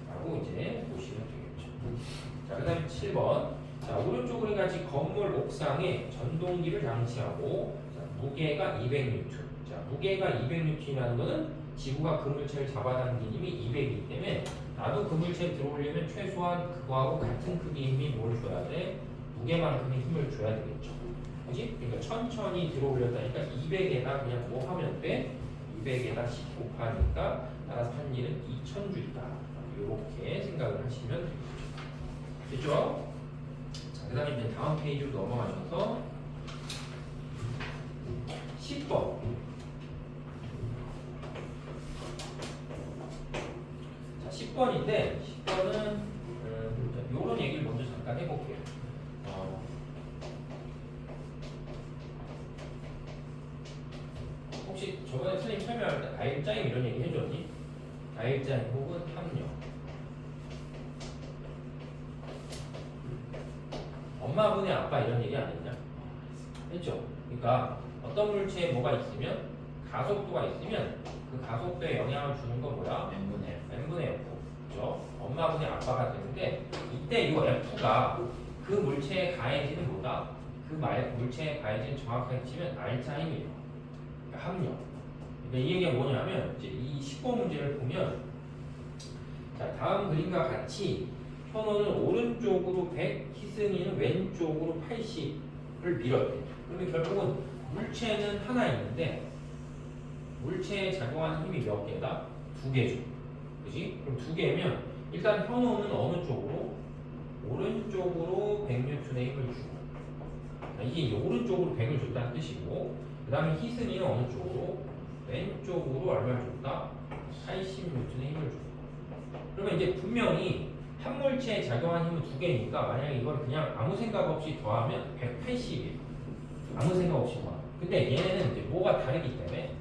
라고 이제 보시면 되겠죠. 자, 그 다음에 7번. 자, 오른쪽으로 같이 건물 옥상에 전동기를 장치하고 자, 무게가 200N. 자, 무게가 200N이라는 거는 지구가 그 물체를 잡아당긴 힘이 200이기 때문에 나도 그 물체에 들어오려면 최소한 그거하고 같은 크기의 힘이 뭘 줘야 돼? 무게만큼의 힘을 줘야 되겠죠. 그지? 그러니까 천천히 들어오려다니까 200에다 그냥 뭐 하면 돼? 200에다 10 곱하니까 따라서 한 일은 2000줄이다. 이렇게 생각을 하시면 되겠죠. 됐죠? 자, 그 다음에 이제 다음 페이지로 넘어가셔서 10번. 자, 10번인데 10번은 요런 얘기를 먼저 잠깐 해볼게요. 혹시 저번에 선생님 설명할 때 R자임 이런 얘기 해줬니? R자임 혹은 합력. 엄마분의 아빠 이런 얘기 안 했냐? 했죠? 그러니까 어떤 물체에 뭐가 있으면 가속도가 있으면 그 가속도에 영향을 주는 건 뭐야? n분의 f. 그죠? 엄마분의 아빠가 되는데 이때 이 f가 그 물체에 가해지는 뭐다? 그 물체에 가해지는 정확하게 치면 R자임이에요. 그러니까 합력. 그러니까 이 얘기가 뭐냐면 이제 이 10번 문제를 보면 자, 다음 그림과 같이 현호는 오른쪽으로 100, 희승이는 왼쪽으로 80을 밀었대. 그러면 결국은 물체는 하나 있는데 물체에 작용하는 힘이 몇 개다? 2개죠. 그지? 그럼 2개면 일단 현호는 어느 쪽으로? 오른쪽으로 100N의 힘을 주고 이게 이제 오른쪽으로 100을 줬다는 뜻이고 그 다음에 희승이는 어느 쪽으로? 왼쪽으로 얼마를 줬다? 80N의 힘을 주고 그러면 이제 분명히 한 물체에 작용하는 힘은 2개니까 만약에 이걸 그냥 아무 생각 없이 더하면 180이에요. 아무 생각 없이 더하면. 근데 얘는 이제 뭐가 다르기 때문에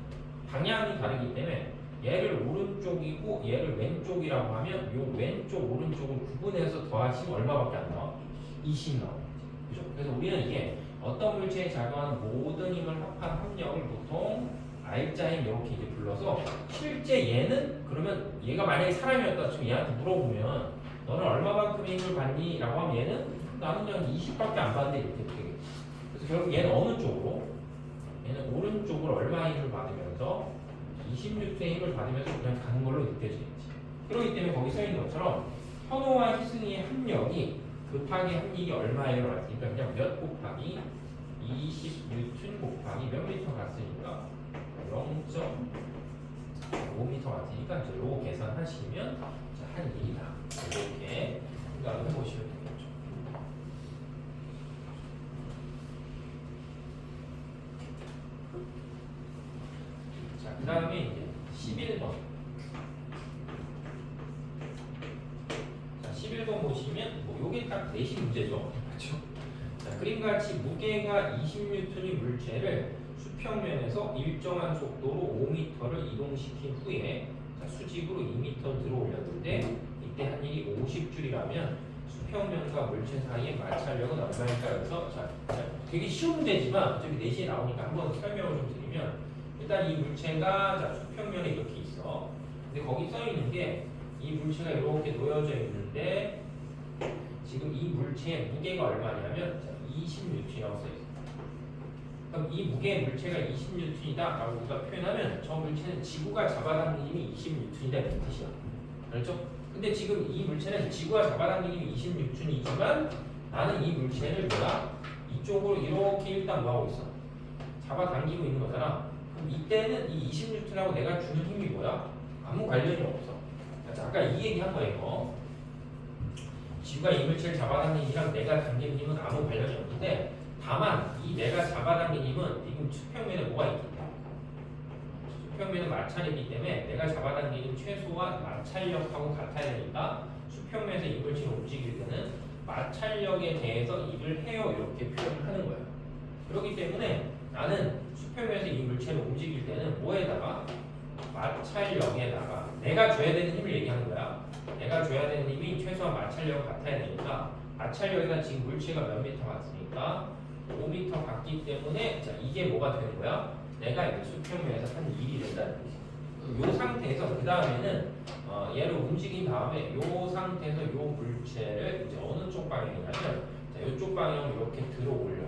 방향이 다르기 때문에 얘를 오른쪽이고 얘를 왼쪽이라고 하면 요 왼쪽 오른쪽을 구분해서 더하시면 얼마밖에 안 나와? 20 나와요. 그죠? 그래서 우리는 이게 어떤 물체에 작용하는 모든 힘을 합한 합력을 보통 R자임 이렇게 이제 불러서 실제 얘는 그러면 얘가 만약에 사람이었다 치면 얘한테 물어보면 너는 얼마만큼의 힘을 받니? 라고 하면 얘는 나는 그냥 20밖에 안 받는데 이렇게 되겠지. 그래서 결국 얘는 어느 쪽으로? 얘는 오른쪽으로 얼마의 힘을 받으면서 26의 힘을 받으면서 그냥 가는 걸로 느껴지겠지. 그렇기 때문에 거기 써있는 것처럼 현호와 희승이의 합력이 급하게 합력이 얼마예요? 라니까 그냥 몇 곱하기 20N 곱하기 몇 미터 갔으니까 0.5m 같으니까 이제 요거 계산하시면 한 일이다. 이렇게 생각을 해보시면 되겠죠. 자, 그 다음에 이제 11번. 자, 11번 보시면 뭐 요게 딱 내신 문제죠. 맞죠? 자, 그림같이 무게가 20N의 물체를 수평면에서 일정한 속도로 5m를 이동시킨 후에 자, 수직으로 2m 들어올렸는데 이때 한 일이 50줄이라면 수평면과 물체 사이의 마찰력은 얼마일까요? 그래서 자, 되게 쉬운 문제지만 어차피 4시에 나오니까 한번 설명을 좀 드리면 일단 이 물체가 자, 수평면에 이렇게 있어. 근데 거기 써 있는 게 이 물체가 이렇게 놓여져 있는데 지금 이 물체의 무게가 얼마냐면 20N이라고 써 있어. 그럼 이 무게의 물체가 20N이다 라고 우리가 표현하면 저 물체는 지구가 잡아당긴 힘이 20N이다 이런 뜻이야. 그렇죠? 근데 지금 이 물체는 지구가 잡아당긴 힘이 26N이지만 나는 이 물체를 뭐야? 이쪽으로 이렇게 일단 뭐하고 있어? 잡아당기고 있는 거잖아. 그럼 이때는 이 20N하고 내가 주는 힘이 뭐야? 아무 관련이 없어. 자, 아까 이 얘기 한 거예요. 지구가 이 물체를 잡아당긴 힘이랑 내가 당기는 힘은 아무 관련이 없는데 다만 이 내가 잡아당긴 힘은 지금 수평면에 뭐가 있기 때문에 수평면은 마찰이기 때문에 내가 잡아당기는 최소한 마찰력하고 같아야 되니까 수평면에서 이 물체가 움직일 때는 마찰력에 대해서 일을 해요 이렇게 표현을 하는 거예요. 그렇기 때문에 나는 수평면에서 이 물체를 움직일 때는 뭐에다가 마찰력에다가 내가 줘야 되는 힘을 얘기하는 거야. 내가 줘야 되는 힘이 최소한 마찰력 같아야 되니까 마찰력에다 지금 물체가 몇 미터 갔으니까 5미터 갔기 때문에 자 이게 뭐가 되는 거야? 내가 이제 수평면에서 한 일이 된다는 거지. 이 상태에서 그 다음에는 얘를 움직인 다음에 이 상태에서 이 물체를 이제 어느 쪽 방향이냐면 자 이쪽 방향으로 이렇게 들어 올려.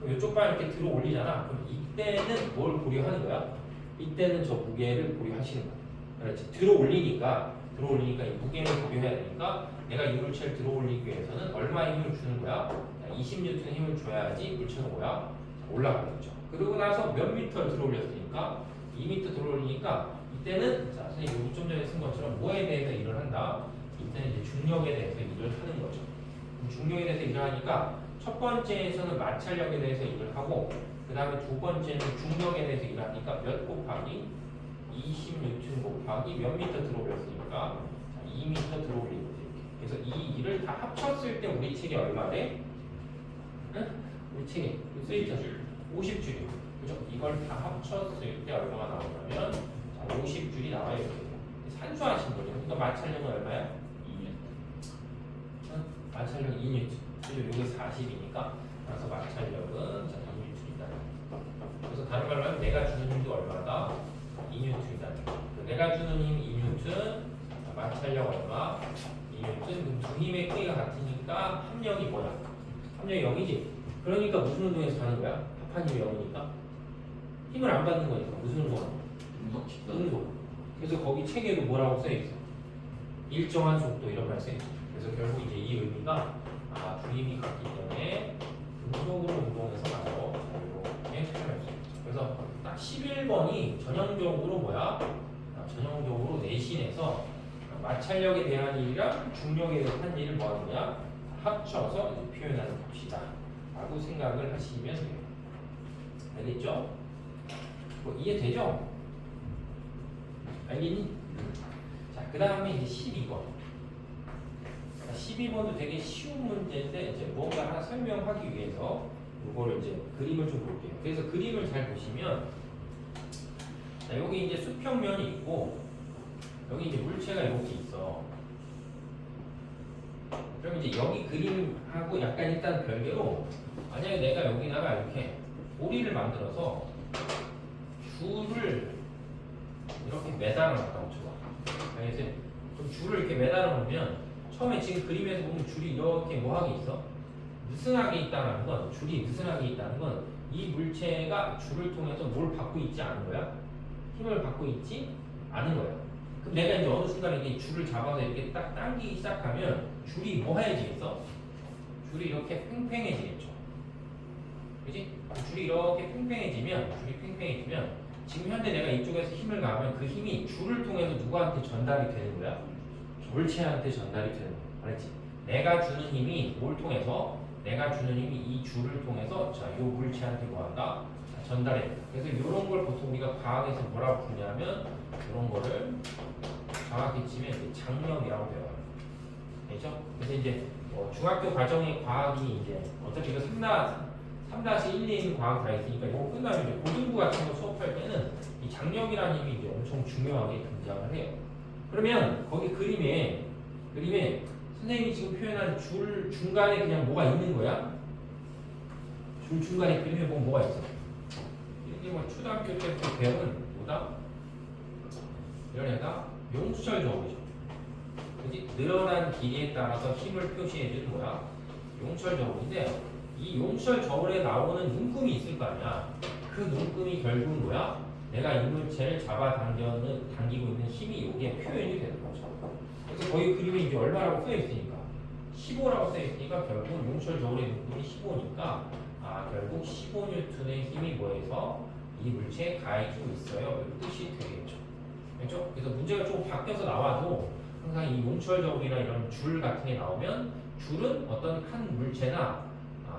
그럼 이쪽 방향 이렇게 들어 올리잖아. 그럼 이때는 뭘 고려하는 거야? 이때는 저 무게를 고려하시는 거야. 그렇지. 들어 올리니까 이 무게를 고려해야 되니까 내가 이 물체를 들어 올리기 위해서는 얼마의 힘을 주는 거야? 20N의 힘을 줘야지 물체가 뭐야? 올라가겠죠. 그러고 나서 몇 미터를 들어 올렸으니까 2m 들어 올리니까 이때는 자 선생님 여기 좀 전에 쓴 것처럼 뭐에 대해서 일을 한다? 이때는 이제 중력에 대해서 일을 하는 거죠. 중력에 대해서 일을 하니까 첫 번째에서는 마찰력에 대해서 일을 하고 그 다음에 두 번째는 중력에 대해서 일을 하니까 몇 곱하기 20N 곱하기 몇 미터 들어 올렸으니까 2m 들어 올리는 거지. 그래서 이 일을 다 합쳤을 때 우리 책이 얼마래? 응? 우리 책에 쓰여있잖아. 50줄이. 그죠? 이걸 다 합쳤을 때 얼마가 나오냐면 자, 50줄이 나와요. 이렇게. 산수하신 거죠. 그러니까 마찰력은 얼마야? 2년. 응? 마찰력 2N. 그죠? 이게 40이니까. 그래서 마찰력은 자, 2N이다. 그래서 다른 말로 하면 내가 주는 힘도 얼마다? 2N이다. 내가 주는 힘 2N, 마찰력 얼마? 2N. 그럼 두 힘의 크기가 같으니까 합력이 뭐야? 합력이 0이지. 그러니까 무슨 운동에서 하는 거야? 합한 힘이 0이니까 힘을 안 받는 거니까 무슨 운동하는 거야? 운동. 그래서 거기 책에도 뭐라고 써있어? 일정한 속도 이런 말 써있어. 그래서 결국 이제 이 의미가 두 힘이 같기 때문에 등속으로 운동해서 나도 이렇게 표현할 수 있죠. 그래서 딱 11번이 전형적으로 뭐야? 전형적으로 내신에서 마찰력에 대한 일이랑 중력에 대한 일을 뭐 하는 거야? 합쳐서 이제 표현하는 것이다 라고 생각을 하시면 돼요. 알겠죠? 뭐 이해되죠? 알겠니? 자, 그 다음에 이제 12번. 12번도 되게 쉬운 문제인데 이제 뭔가 하나 설명하기 위해서 이거를 이제 그림을 좀 볼게요. 그래서 그림을 잘 보시면 자, 여기 이제 수평면이 있고 여기 이제 물체가 이렇게 있어. 그럼 이제 여기 그림하고 약간 일단 별개로 만약에 내가 여기다가 이렇게 고리를 만들어서 줄을 이렇게 매달아 놨다 쳐봐. 알겠지? 그럼 줄을 이렇게 매달아 놓으면 처음에 지금 그림에서 보면 줄이 이렇게 뭐하게 있어? 느슨하게 있다는 건 줄이 느슨하게 있다는 건 이 물체가 줄을 통해서 뭘 받고 있지 않은 거야? 힘을 받고 있지 않은 거야. 그럼 내가 이제 어느 순간에 이제 줄을 잡아서 이렇게 딱 당기기 시작하면 줄이 뭐 해지겠어? 줄이 이렇게 팽팽해지겠죠. 그지? 줄이 이렇게 팽팽해지면 지금 현재 내가 이쪽에서 힘을 가하면 그 힘이 줄을 통해서 누구한테 전달이 되는 거야? 물체한테 전달이 되는 거야. 알았지? 내가 주는 힘이 뭘 통해서? 내가 주는 힘이 이 줄을 통해서 자, 요 물체한테 뭐 한다? 전달해. 그래서 이런 걸 보통 우리가 과학에서 뭐라고 부르냐면 이런 거를 정확히 치면 장력이라고 배워요. 알죠? 그래서 이제 중학교 과정의 과학이 이제 어차피 이거 3-1에 있는 과학 다 있으니까 이거 끝나면 이제 고등부 같은 거 수업할 때는 이 장력이라는 힘이 이제 엄청 중요하게 등장을 해요. 그러면 거기 그림에 선생님이 지금 표현한 줄 중간에 그냥 뭐가 있는 거야? 줄 중간에 그림에 보면 뭐가 있어? 이게 뭐 초등학교 때부터 배운 뭐다? 이런 애가 용수철 저울이죠. 그지? 늘어난 길이에 따라서 힘을 표시해주는 거야. 용수철 저울인데 이 용수철 저울에 나오는 눈금이 있을 거 아니야. 그 눈금이 결국은 뭐야? 내가 이 물체를 당기고 있는 힘이 이게 표현이 되는 거죠. 그래서 거기 그림에 이제 얼마라고 써 있으니까 15라고 써 있으니까 결국 용수철 저울의 눈금이 15니까 결국 15N의 힘이 뭐해서 이 물체에 가해지고 있어요. 이 뜻이 되겠죠. 그렇죠? 그래서 문제가 조금 바뀌어서 나와도 항상 이 용수철 저울이나 이런 줄 같은 게 나오면 줄은 어떤 한 물체나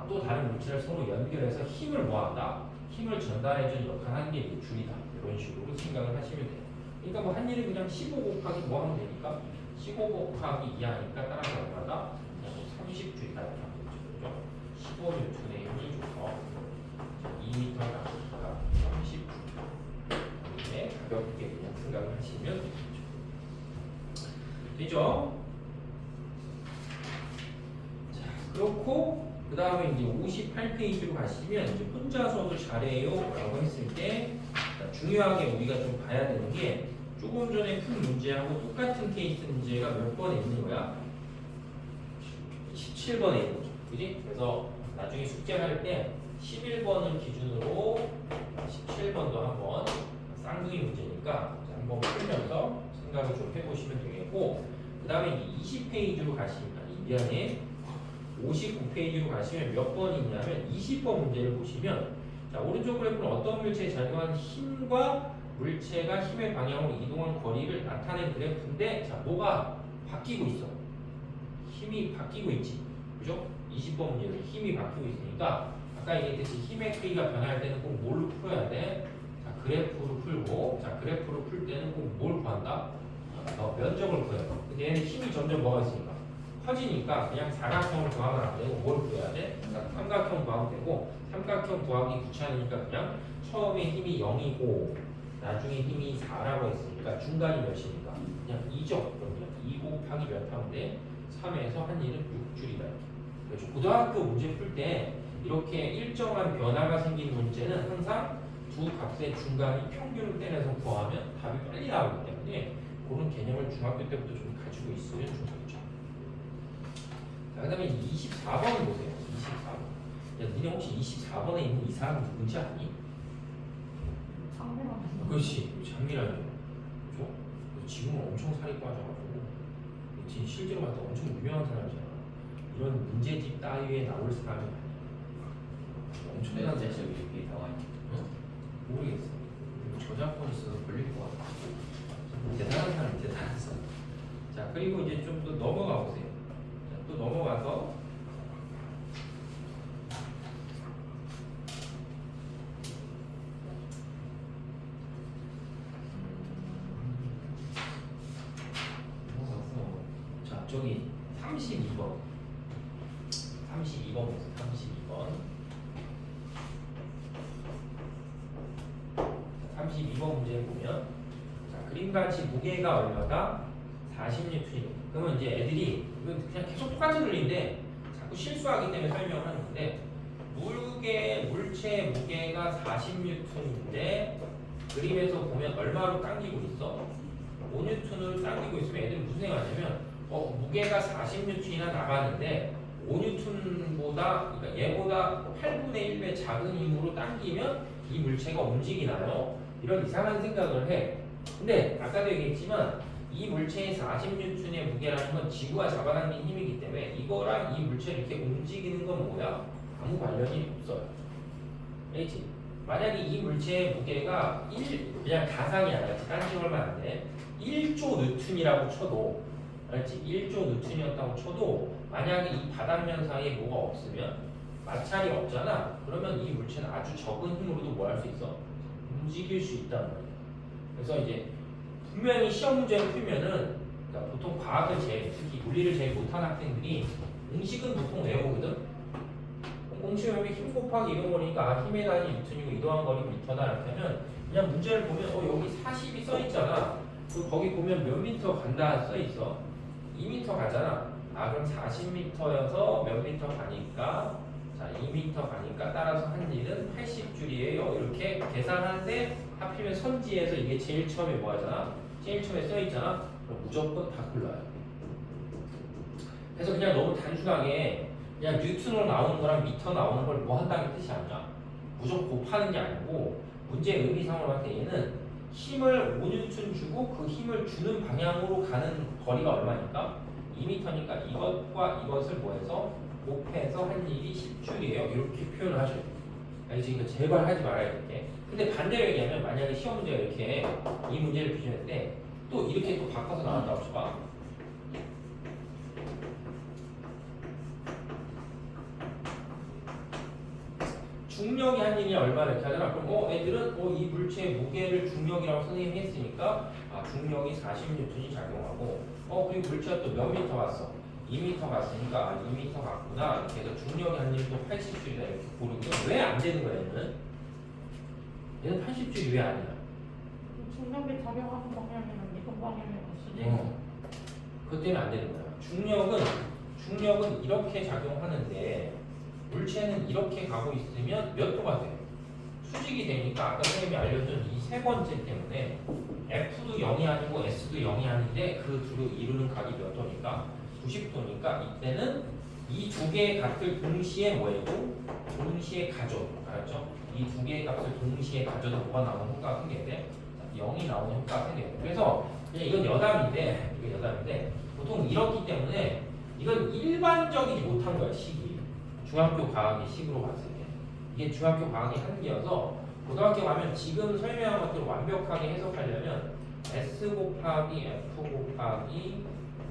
또 다른 물체를 서로 연결해서 힘을 모아다 힘을 전달해주는 역할을 하는 게 줄이다. 이런 식으로 생각을 하시면 돼요. 그러니까 뭐 한 일을 그냥 15 곱하기 뭐 하면 되니까 15 곱하기 2 하니까 따라서 얼마다? 30줄이다. 이렇게 하면 되죠. 15N의 힘을 줘서 2m가 30. 네, 가볍게 그냥 생각을 하시면 되죠. 자, 그렇고 그 다음에 이제 58페이지로 가시면 이제 혼자서도 잘해요 라고 했을 때 중요하게 우리가 좀 봐야 되는 게 조금 전에 푼 문제하고 똑같은 케이스 문제가 몇 번에 있는 거야? 17번에 있는 거죠. 그지? 그래서 나중에 숙제할 때 11번을 기준으로 17번도 한번 쌍둥이 문제니까 한번 풀면서 생각을 좀 해보시면 되겠고, 그 다음에 20페이지로 가시면, 미안해, 59페이지로 가시면 몇 번이 있냐면 20번 문제를 보시면, 자, 오른쪽 그래프는 어떤 물체에 작용한 힘과 물체가 힘의 방향으로 이동한 거리를 나타낸 그래프인데, 자, 뭐가 바뀌고 있어? 힘이 바뀌고 있지, 그죠? 20번 문제에서 힘이 바뀌고 있으니까 아까 얘기했듯이 힘의 크기가 변할 때는 꼭 뭘로 풀어야 돼? 자, 그래프로 풀고, 자, 그래프로 풀 때는 꼭 뭘 구한다? 면적을 구해요. 근데 얘는 힘이 점점 뭐가 있으니까 커지니까 그냥 사각형을 구하면 안 되고 뭘 구해야 돼? 삼각형 구하면 되고, 삼각형 구하기 귀찮으니까 그냥 처음에 힘이 0이고 나중에 힘이 4라고 했으니까 중간이 몇이니까 그냥 2죠. 그러면 2 곱하기 몇 하면 돼? 3에서 한 일은 6줄이다. 그렇죠. 고등학교 문제 풀 때 이렇게 일정한 변화가 생긴 문제는 항상 두 값의 중간이 평균을 떼내서 구하면 답이 빨리 나오기 때문에 그런 개념을 중학교 때부터 좀 가지고 있으면 좋겠죠. 자, 그 다음에 24번 보세요. 24번. 야, 니네 혹시 24번에 있는 이 사람 누군지 아니? 그렇지. 장미라는 그렇죠? 지금은 엄청 살이 빠져가지고 지금 실제로 봤을 때 엄청 유명한 사람이잖아. 이런 문제집 따위에 나올 사람이 아니야. 엄청난 네, 제가 여기 나와 있는. 모르겠어. 저작권 있어서 걸릴 것 같아. 대단한 사람, 대단한 사람. 자, 그리고 이제 좀 더 넘어가 보세요. 자, 또 넘어가서 자, 저기 32번. 32번 보세요. 32번. 32번 문제를 보면, 자, 그림같이 무게가 얼마다 40N이고, 그러면 이제 애들이 이건 그냥 계속 똑같은 논리인데 자꾸 실수하기 때문에 설명을 하는 건데, 물체 무게가 40N인데 그림에서 보면 얼마로 당기고 있어? 5N으로 당기고 있으면 애들은 무슨 생각하냐면 무게가 40N이나 나가는데 5N보다, 그러니까 얘보다 8분의 1배 작은 힘으로 당기면 이 물체가 움직이나요? 이런 이상한 생각을 해. 근데 아까도 얘기했지만 이 물체의 40N의 무게라는 건 지구가 잡아당긴 힘이기 때문에 이거랑 이 물체를 이렇게 움직이는 건 뭐야? 아무 관련이 없어요. 알겠지? 만약에 이 물체의 무게가 그냥 가상이 아니라 딴지 얼마 안 돼. 1조 뉴턴이라고 쳐도, 알겠지? 1조 뉴턴이었다고 쳐도 만약에 이 바닥면 사이에 뭐가 없으면, 마찰이 없잖아. 그러면 이 물체는 아주 적은 힘으로도 뭐 할 수 있어? 움직일 수 있단 말이야. 그래서 이제 분명히 시험 문제를 풀면은, 그러니까 보통 과학을 특히 물리를 제일 못하는 학생들이 공식은 보통 외우거든. 공식 외우면 힘 곱하기 이동 거리니까 힘의 단위 뉴턴이고 이동한 거리 미터다 이렇게 하면 그냥 문제를 보면 여기 40이 써 있잖아. 그리고 거기 보면 몇 미터 간다 써 있어. 2미터 가잖아. 그럼 40m여서 몇 미터 가니까, 자, 2m 가니까 따라서 한 일은 80줄이에요. 이렇게 계산하는데 하필이면 선지에서 이게 제일 처음에 뭐 하잖아? 제일 처음에 써 있잖아. 그럼 무조건 다 골라요. 그래서 그냥 너무 단순하게 그냥 뉴턴으로 나오는 거랑 미터 나오는 걸 뭐 한다는 뜻이 아니야. 무조건 곱하는 게 아니고 문제 의미상으로 봤을 때 얘는 힘을 5뉴턴 주고 그 힘을 주는 방향으로 가는 거리가 얼마니까? 2m니까 이것과 이것을 뭐해서 곱해서 한 일이 10줄이에요. 이렇게 표현을 하셔야 돼요. 알지? 이거 제발 하지 말아야 돼. 근데 반대로 얘기하면 만약에 시험 문제가 이렇게 이 문제를 비교했는데 또 이렇게 또 바꿔서 나왔다고 쳐봐. 중력이 한 일이 얼마나 이렇게 하잖아. 그럼 애들은 이 물체의 무게를 중력이라고 선생님이 했으니까 중력이 40N이 작용하고 그리고 물체가 또 몇 미터 갔어? 2m 갔으니까 아, 2m 갔구나. 이렇게 해서 중력이 한 일도 80줄이다 이렇게 고르면 왜 안 되는 거야 얘는? 얘는 80줄이 왜 아니야? 중력에 작용하는 방향이랑 이동 방향이 없으지. 그것 때문에 안 되는 거야. 중력은 이렇게 작용하는데 물체는 이렇게 가고 있으면 몇 도가 돼? 수직이 되니까 아까 선생님이 알려준 이 세 번째 때문에 F도 0이 아니고 S도 0이 아닌데 그 둘을 이루는 각이 몇 도니까? 90도니까 이때는 이 두 개의 값을 동시에 뭐해도 동시에 가져. 알았죠? 이 두 개의 값을 동시에 가져도 뭐가 나오는 효과가 생겨야 돼? 0이 나오는 효과가 생겨야 돼. 그래서 그냥 이건 여담인데 보통 이렇기 때문에 이건 일반적이지 못한 거야 식이. 중학교 과학의 식으로 봤을 때 이게 중학교 과학의 한계여서 고등학교 가면 지금 설명한 것들을 완벽하게 해석하려면 S 곱하기 F 곱하기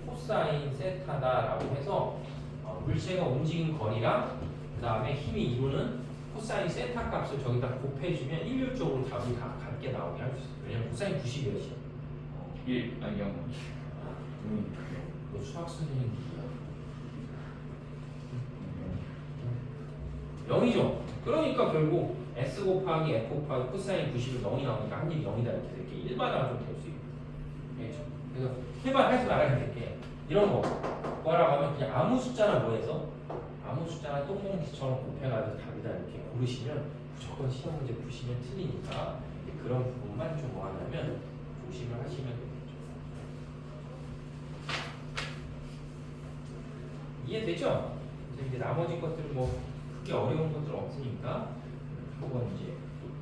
코사인 세타다라고 해서 물체가 움직인 거리랑 그 다음에 힘이 이루는 코사인 세타 값을 저기다 곱해주면 일률적으로 답이 다 같게 나오게 할 수 있어요. 왜냐면 코사인 90이었지. 1 아니 0 너 수학 선생님 누구야? 0이죠. 그러니까 결국 S 곱하기 F 곱하기 코사인 90을 0이 나오니까 한 입이 0이다 이렇게 될게 일반화가 좀 될 수 있고. 그렇죠. 그래서 일반하지 말아야 될게 이런 거 뭐라고 하면 그냥 아무 숫자나 뭐해서 아무 숫자나 똥봉지처럼 곱해가지고 답이다 이렇게 고르시면 무조건 시험 문제 푸시면 틀리니까 그런 부분만 좀 뭐 하냐면 조심을 하시면 되겠죠. 이해되죠? 이제 나머지 것들은 뭐 크게 어려운 것들 없으니까 한번 이제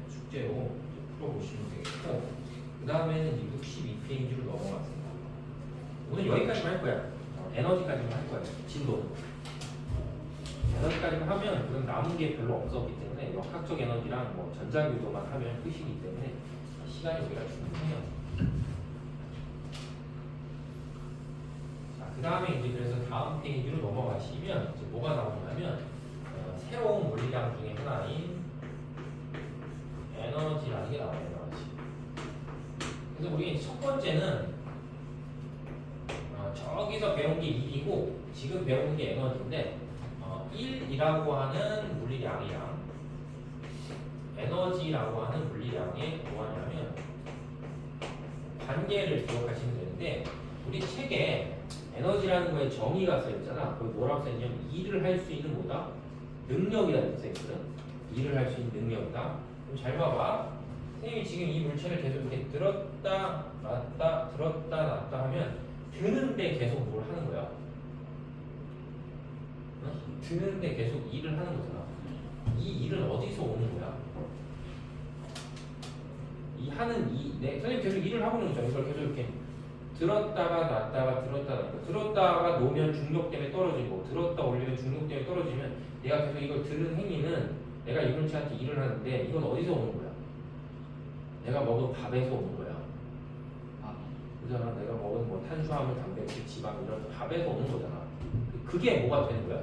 숙제로 이제 풀어보시면 되겠고 그 다음에는 이제 62페이지로 넘어갔습니다. 오늘 여기까지만 할 거야. 에너지까지만 할 거야. 진도. 에너지까지만 하면 그럼 남은 게 별로 없었기 때문에 역학적 에너지랑 뭐 전자교도만 하면 끝이기 때문에 시간이 우리가 충분해요. 자, 그 다음에 이제 그래서 다음 페이지로 넘어가시면 이제 뭐가 나오냐면 새로운 물리량 중에 하나인 에너지라는 게 나와요. 에너지. 그래서 우리 첫 번째는 저기서 배운 게 1이고 지금 배운 게 에너지인데 1이라고 하는 물리량이랑 에너지라고 하는 물리량에 뭐하냐면 관계를 기억하시면 되는데 우리 책에 에너지라는 거에 정의가 써있잖아. 거기 뭐라고 써있냐면 일을 할 수 있는 뭐다? 능력이다 이렇게 써있거든. 일을 할 수 있는 능력이다. 그럼 잘 봐봐. 선생님이 지금 이 물체를 계속 이렇게 들었다 놨다 들었다 놨다 하면 드는데 계속 뭘 하는 거야? 드는데 계속 일을 하는 거잖아. 이 일은 어디서 오는 거야? 이 하는 선생님 계속 일을 하고 있는 거죠. 이걸 계속 이렇게 들었다가 놨다가 들었다가 놓으면 중력 때문에 떨어지고 들었다 올리면 중력 때문에 떨어지면 내가 계속 이걸 들은 행위는 내가 이 물체한테 일을 하는데 이건 어디서 오는 거야? 내가 먹은 밥에서 오는 거야. 그잖아. 내가 먹은 뭐 탄수화물, 단백질, 지방 이런 밥에서 오는 거잖아. 그게 뭐가 되는 거야?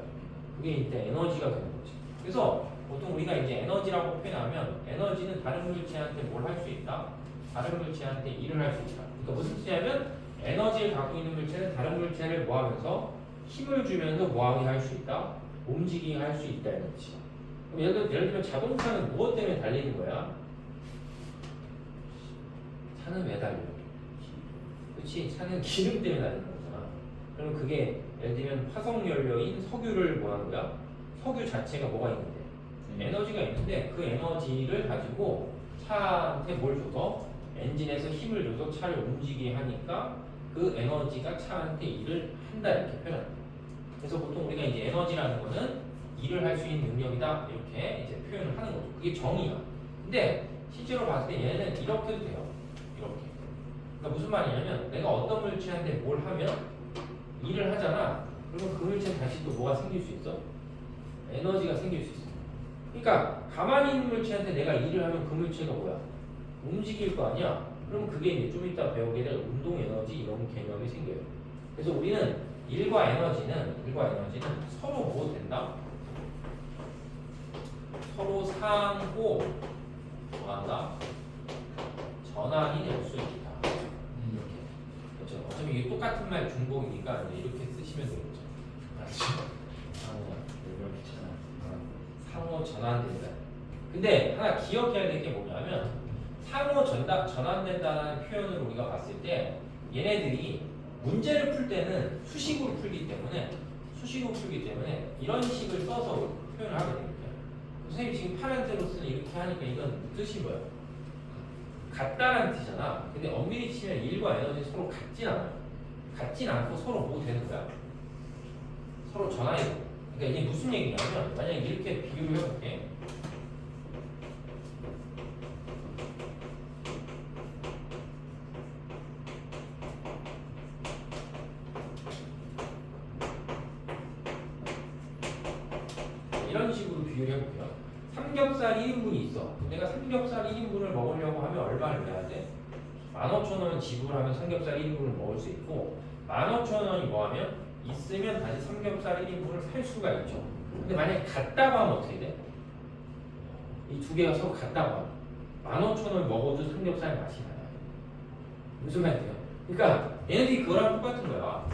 그게 이제 에너지가 되는 거지. 그래서 보통 우리가 이제 에너지라고 표현하면 에너지는 다른 물체한테 뭘 할 수 있다? 다른 물체한테 일을 할 수 있다. 그러니까 무슨 뜻이냐면 에너지를 갖고 있는 물체는 다른 물체를 뭐하면서 힘을 주면서 뭐하게 할 수 있다? 움직이게 할 수 있다 이런 뜻이야. 그럼 예를 들면 자동차는 무엇 때문에 달리는 거야? 차는 왜 달려? 그렇지? 차는 기름 때문에 달리는 거잖아. 그럼 그게 예를 들면 화석연료인 석유를 뭐 하는 거야? 석유 자체가 뭐가 있는데? 에너지가 있는데 그 에너지를 가지고 차한테 뭘 줘서 엔진에서 힘을 줘서 차를 움직이게 하니까 그 에너지가 차한테 일을 한다 이렇게 표현합니다. 그래서 보통 우리가 이제 에너지라는 거는 일을 할 수 있는 능력이다 이렇게 이제 표현을 하는 거죠. 그게 정의야. 근데 실제로 봤을 때 얘는 이렇게도 돼요. 이렇게. 그러니까 무슨 말이냐면 내가 어떤 물체한테 뭘 하면 일을 하잖아. 그러면 그 물체는 다시 또 뭐가 생길 수 있어? 에너지가 생길 수 있어. 그러니까 가만히 있는 물체한테 내가 일을 하면 그 물체가 뭐야? 움직일 거 아니야? 그럼 그게 이제 좀 이따 배우게 될 운동 에너지 이런 개념이 생겨요. 그래서 우리는 일과 에너지는 서로 뭐 된다? 서로 상호 뭐한다? 전환이 될 수 있다. 이렇게. 그렇죠. 어차피 이게 똑같은 말 중복이니까 이제 이렇게 쓰시면 되겠죠. 상호 전환된다. 근데 하나 기억해야 될 게 뭐냐면 상호 전환된다는 표현을 우리가 봤을 때 얘네들이 문제를 풀 때는 수식으로 풀기 때문에 이런 식을 써서 표현을 하게 됩니다. 선생님이 지금 파란색으로 쓰는 이렇게 하니까 이건 뜻이 뭐야? 같다라는 뜻이잖아. 근데 엄밀히 치면 1과 에너지 서로 같진 않아요. 같진 않고 서로 뭐 되는 거야? 서로 전환이 돼. 그러니까 이게 무슨 얘기냐면 만약에 이렇게 비교를 해볼게. 이런 식으로 비교를 해볼게요. 삼겹살 1인분이 있어. 내가 삼겹살 1인분을 먹으려고 하면 얼마를 내야 돼? 15,000원 지불하면 삼겹살 1인분을 먹을 수 있고 15,000원이 뭐하면 있으면 다시 삼겹살 1인분을 살 수가 있죠. 근데 만약에 같다고 하면 어떻게 돼? 이 두 개가 서로 같다고 하면 15,000원 먹어도 삼겹살 맛이 나요. 무슨 말이에요? 그러니까 얘네들이 그거랑 똑같은 거야.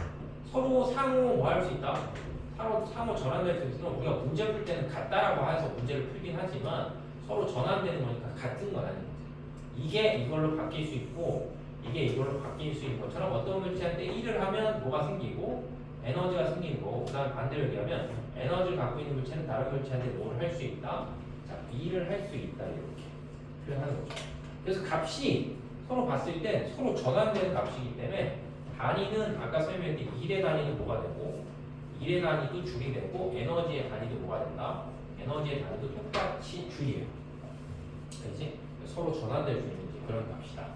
서로 상호 뭐 할 수 있다? 상호 전환될 수 있으면 우리가 문제 풀 때는 같다라고 해서 문제를 풀긴 하지만 서로 전환되는 거니까 같은 건 아닌 거지. 이게 이걸로 바뀔 수 있고 이게 이걸로 바뀔 수 있는 것처럼 어떤 물체한테 1을 하면 뭐가 생기고 에너지가 생기는 거고 그 다음 반대로 얘기하면 에너지를 갖고 있는 물체는 다른 물체한테 뭘 할 수 있다? 자, 2를 할 수 있다 이렇게 표현하는 거죠. 그래서 값이 서로 봤을 때 서로 전환되는 값이기 때문에 단위는 아까 설명했듯이 1의 단위는 뭐가 되고 1의 단위도 줄이 되고 에너지의 단위도 뭐가 된다? 에너지의 단위도 똑같이 줄이에요. 그렇지? 서로 전환될 수 있는 그런 값이다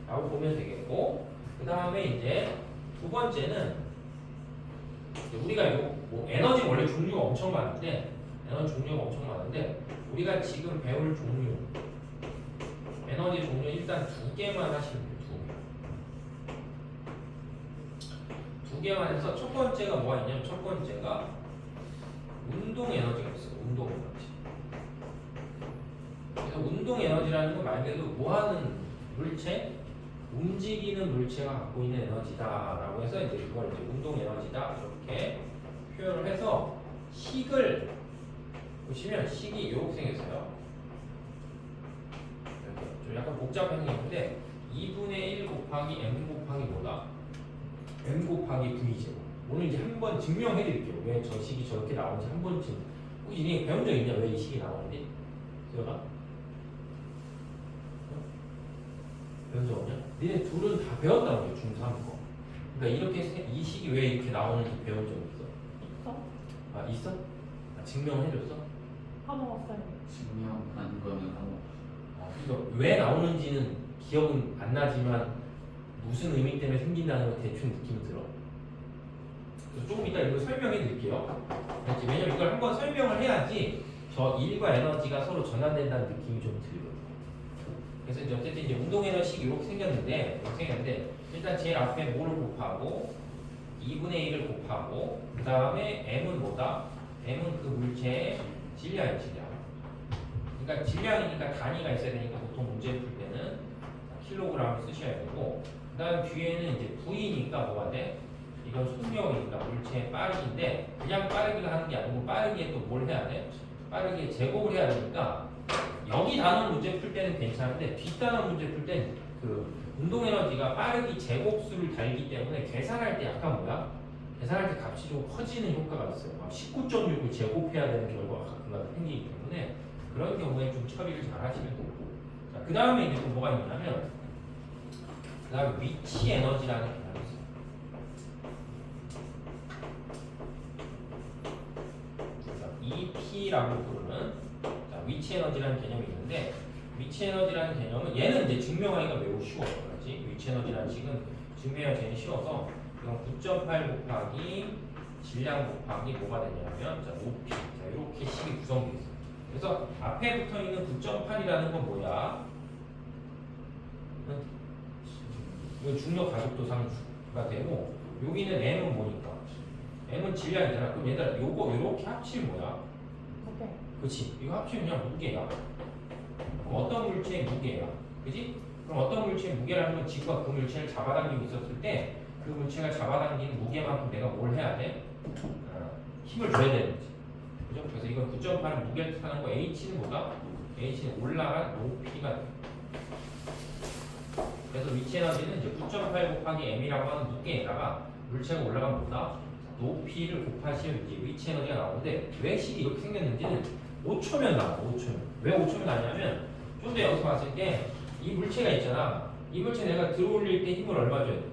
라고 보면 되겠고 그 다음에 이제 두 번째는 우리가 이거 뭐 에너지 원래 종류가 엄청 많은데 우리가 지금 배울 종류 에너지 종류 일단 두 개만 하시면 돼요. 두 개만 해서 첫 번째가 뭐가 있냐면 첫 번째가 운동 에너지가 있어요. 운동 에너지. 그래서 운동 에너지라는 건 말 그대로 뭐하는 물체, 움직이는 물체가 갖고 있는 에너지다라고 해서 이제 그걸 이제 운동 에너지다 이렇게 표현을 해서 식을 보시면 식이 이렇게 생겼어요. 이렇게 좀 약간 복잡한 게 있는데 2분의 1 곱하기 m 곱하기 뭐다? m 곱하기 v제곱. 오늘 이제 한번 증명해 드릴게요. 왜 저 식이 저렇게 나오는지 한 번쯤. 혹시 니 배운 적 있냐? 왜 이 식이 나오는지? 수영아? 배운 적 없냐? 니네 둘은 다 배웠다는 거예요. 중3 거. 그러니까 이렇게 이 식이 왜 이렇게 나오는지 배운 적 있어? 있어? 아 있어? 아, 증명해줬어? 까먹었어요. 증명하는 거는 아무 그러니까 왜 나오는지는 기억은 안 나지만 무슨 의미 때문에 생긴다는 걸 대충 느낌이 들어. 그래서 조금 이따 이걸 설명해 드릴게요. 알지? 왜냐면 이걸 한번 설명을 해야지 저 1과 에너지가 서로 전환된다는 느낌이 좀 들거든요. 그래서 이제 어쨌든 이제 운동 에너지가 이렇게 생겼는데 일단 제일 앞에 뭐를 곱하고 2분의 1을 곱하고 그 다음에 m은 뭐다? m은 그 물체의 질량이에요. 질량. 그러니까 질량이니까 단위가 있어야 되니까 보통 문제 풀 때는 킬로그램을 쓰셔야 되고 그 다음 뒤에는 이제 V니까 뭐가 돼? 이건 속력이니까 물체의 빠르기인데 그냥 빠르기가 하는 게 아니고 빠르기에 또 뭘 해야 돼? 빠르기에 제곱을 해야 되니까 여기 단원 문제 풀 때는 괜찮은데 뒷단원 문제 풀 땐 그 운동 에너지가 빠르기 제곱수를 달기 때문에 계산할 때 약간 뭐야? 계산할 때 값이 좀 커지는 효과가 있어요. 19.6을 제곱해야 되는 결과가 가끔 생기기 때문에 그런 경우에 좀 처리를 잘 하시면 되고 자, 그 다음에 이제 또 뭐가 있냐면 그 다음에 위치 에너지라는 개념이 있어요. 그래서 EP라고 부르는 자, 위치 에너지라는 개념이 있는데 위치 에너지라는 개념은 얘는 이제 증명하기가 매우 쉬워요. 그렇지? 위치 에너지라는 식은 증명하기가 제일 쉬워서 이건 9.8 곱하기 질량 곱하기 뭐가 되냐면 자, 5P 자, 이렇게 식이 구성되어 있어요. 그래서 앞에 붙어 있는 9.8이라는 건 뭐야? 이거 중력 가속도 상수가 되고 여기는 m은 뭐니까? m은 질량이잖아. 그럼 얘들아 요거 요렇게 합치면 뭐야? 어때? 그렇지. 이거 합치면 그냥 무게야. 그럼 어떤 물체의 무게야? 그지? 그럼 어떤 물체의 무게라는 건 지구가 그 물체를 잡아당기고 있었을 때 그 물체가 잡아당기는 무게만큼 내가 뭘 해야 돼? 힘을 줘야 되는 거지. 그죠? 그래서 이건 9.8은 무게를 뜻하는 거. H는 뭐다? H는 올라간 높이가 돼. 그래서 위치 에너지는 이제 9.8 곱하기 m이라고 하는 무게에다가 물체가 올라간 뭐다? 높이를 곱하시면 이제 위치 에너지가 나오는데 왜 식이 이렇게 생겼는지는 5초면 나와. 5초면. 왜 5초면 나냐면 좀 더 여기서 봤을 때 이 물체가 있잖아. 이 물체 내가 들어올릴 때 힘을 얼마 줘야 돼?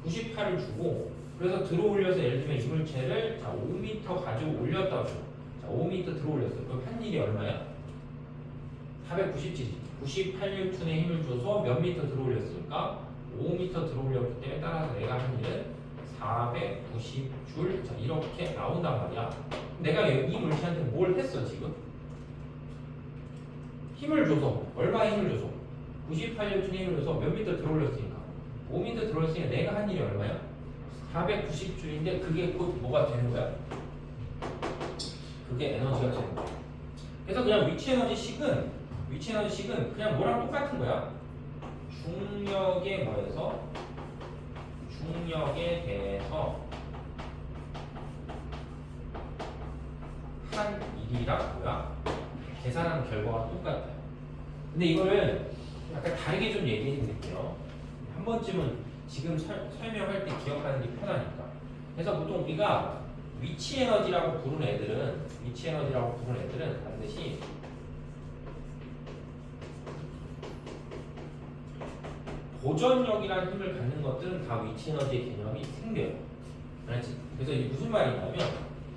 98을 주고 그래서 들어올려서 예를 들면 이 물체를 자 5m 가지고 올렸다고 쳐. 자 5m 들어올렸어. 그럼 한 일이 얼마야? 497. 98N의 힘을 줘서 몇 미터 들어올렸으니까 5m 들어올렸기 때문에 따라서 내가 한 일은 490줄 자 이렇게 나온단 말이야. 내가 이 물체한테 뭘 했어 지금? 힘을 줘서 얼마의 힘을 줘서 98N의 힘을 줘서 몇 미터 들어올렸으니까 5m 들어올렸으니까 내가 한 일이 얼마야? 490줄인데 그게 곧 뭐가 되는 거야? 그게 에너지가 되는 거야. 그래서 그냥 위치 에너지 식은 그냥 뭐랑 똑같은 거야. 중력에 뭐해서 중력에 대해서 한 일이랑 뭐야? 계산하는 결과가 똑같아요. 근데 이거를 약간 다르게 좀 얘기해 드릴게요. 한 번쯤은 지금 설명할 때 기억하는 게 편하니까. 그래서 보통 우리가 위치 에너지라고 부르는 애들은 반드시 고전력이라는 힘을 갖는 것들은 다 위치 에너지의 개념이 생겨요. 알았지? 그래서 이게 무슨 말이냐면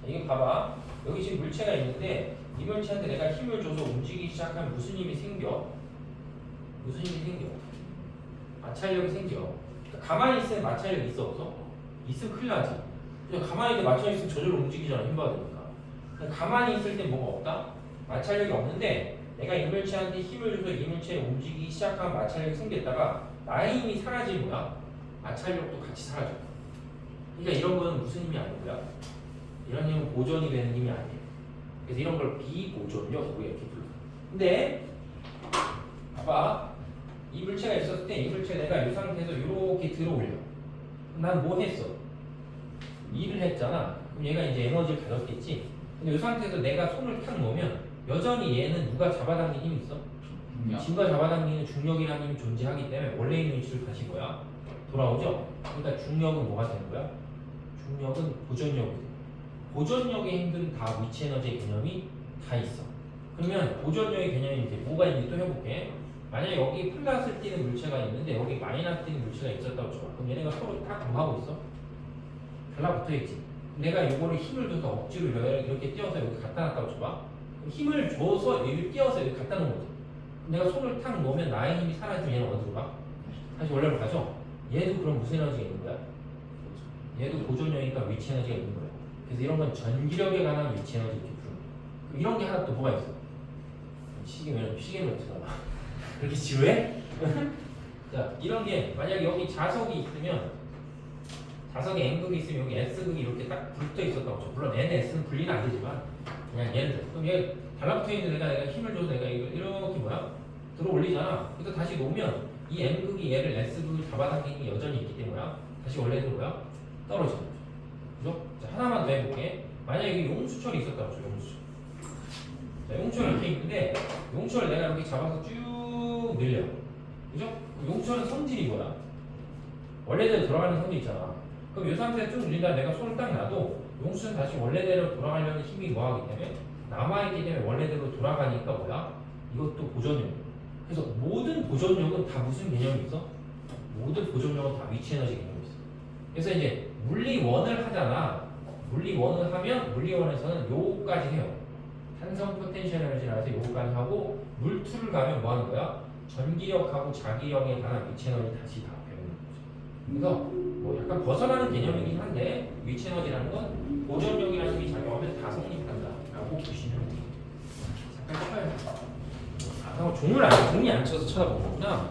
이게 봐봐. 여기 지금 물체가 있는데 이 물체한테 내가 힘을 줘서 움직이기 시작하면 무슨 힘이 생겨? 마찰력이 생겨. 가만히 있으면 마찰력이 있어 없어? 있으면 큰일 나지. 가만히 있는데 마찰력이 있으면 저절로 움직이잖아. 힘 받으니까. 가만히 있을 때 뭐가 없다? 마찰력이 없는데 내가 이 물체한테 힘을 줘서 이 물체를 움직이기 시작하면 마찰력이 생겼다가 나의 힘이 사라지면 뭐야? 마찰력도 같이 사라져. 그러니까 이런 거는 무슨 힘이 아니고요. 이런 힘은 보존이 되는 힘이 아니에요. 그래서 이런 걸 비보존력 이렇게 불러. 근데 봐봐. 이 물체가 있었을 때 이 물체 내가 이 상태에서 이렇게 들어올려. 난 뭐 했어? 일을 했잖아. 그럼 얘가 이제 에너지를 가졌겠지. 근데 이 상태에서 내가 손을 탁 놓으면 여전히 얘는 누가 잡아당기는 힘이 있어? 지구가 잡아당기는 중력이라는 힘이 존재하기 때문에 원래 있는 위치로 다시 뭐야? 돌아오죠? 그러니까 중력은 뭐가 되는 거야? 중력은 보존력이 돼. 보존력의 힘들은 다 위치 에너지의 개념이 다 있어. 그러면 보존력의 개념이 이제 뭐가 있는지 또 해볼게. 만약에 여기 플러스를 띄는 물체가 있는데 여기 마이너스 띄는 물체가 있었다고 쳐. 그럼 얘네가 서로 딱 뭐 하고 있어? 달라붙어있지. 내가 요거를 힘을 줘서 억지로 이렇게 띄워서 여기 갖다 놨다고 쳐봐. 힘을 줘서 여기 띄워서 여기 갖다 놓은 거지. 내가 손을 탁 놓으면 나의 힘이 사라지면 얘는 어디로 가? 다시 원래로 가죠? 얘도 그럼 무슨 에너지가 있는 거야? 얘도 보존력이니까 위치 에너지가 있는 거야. 그래서 이런 건 전기력에 관한 위치 에너지 이렇게 부르는 거야. 이런 게 하나 또 뭐가 있어? 시계는 어떻게 나와? 그렇게 지루해? 자, 이런 게 만약에 여기 자석이 있으면 자석에 N극이 있으면 여기 S극이 이렇게 딱 붙어 있었다고 쳐. 물론 N, S는 분리는 안 되지만 그냥 얘를 들어. 그럼 얘 달라붙어 있는 내가 힘을 줘서 내가 이렇게 뭐야? 들어 올리잖아. 그래서 다시 놓으면 이 N극이 얘를 S극을 잡아당기는 게 여전히 있기 때문에 다시 원래대로 뭐야? 떨어지는 거죠. 그죠? 자, 하나만 더 해볼게. 만약에 여기 용수철이 있었다고 쳐. 용수철. 자, 용수철 이렇게 있는데 용수철을 내가 이렇게 잡아서 쭉 늘려. 그죠? 용수철은 성질이 뭐야? 원래대로 돌아가는 성질 있잖아. 그럼 이 상태에서 쭉 늘린다 내가 손을 딱 놔도 용수철은 다시 원래대로 돌아가려는 힘이 뭐하기 때문에 남아있기 때문에 원래대로 돌아가니까 뭐야? 이것도 보존력. 그래서 모든 보존력은 다 무슨 개념이 있어? 모든 보존력은 다 위치 에너지 개념이 있어. 그래서 이제 물리원을 하잖아. 물리원을 하면 물리원에서는 요거까지 해요. 탄성 포텐셜 에너지라 해서 요거까지 하고 물2를 가면 뭐 하는 거야? 전기력하고 자기력에 관한 위치 에너지 다시 다 배우는 거죠. 그래서 뭐 약간 벗어나는 개념이긴 한데 위치 에너지라는 건 보존력이라는 힘이 작용하면 다 성립한다라고 보시면 돼요. 잠깐 해봐요. 종이 안 쳐서 쳐다본 거구나.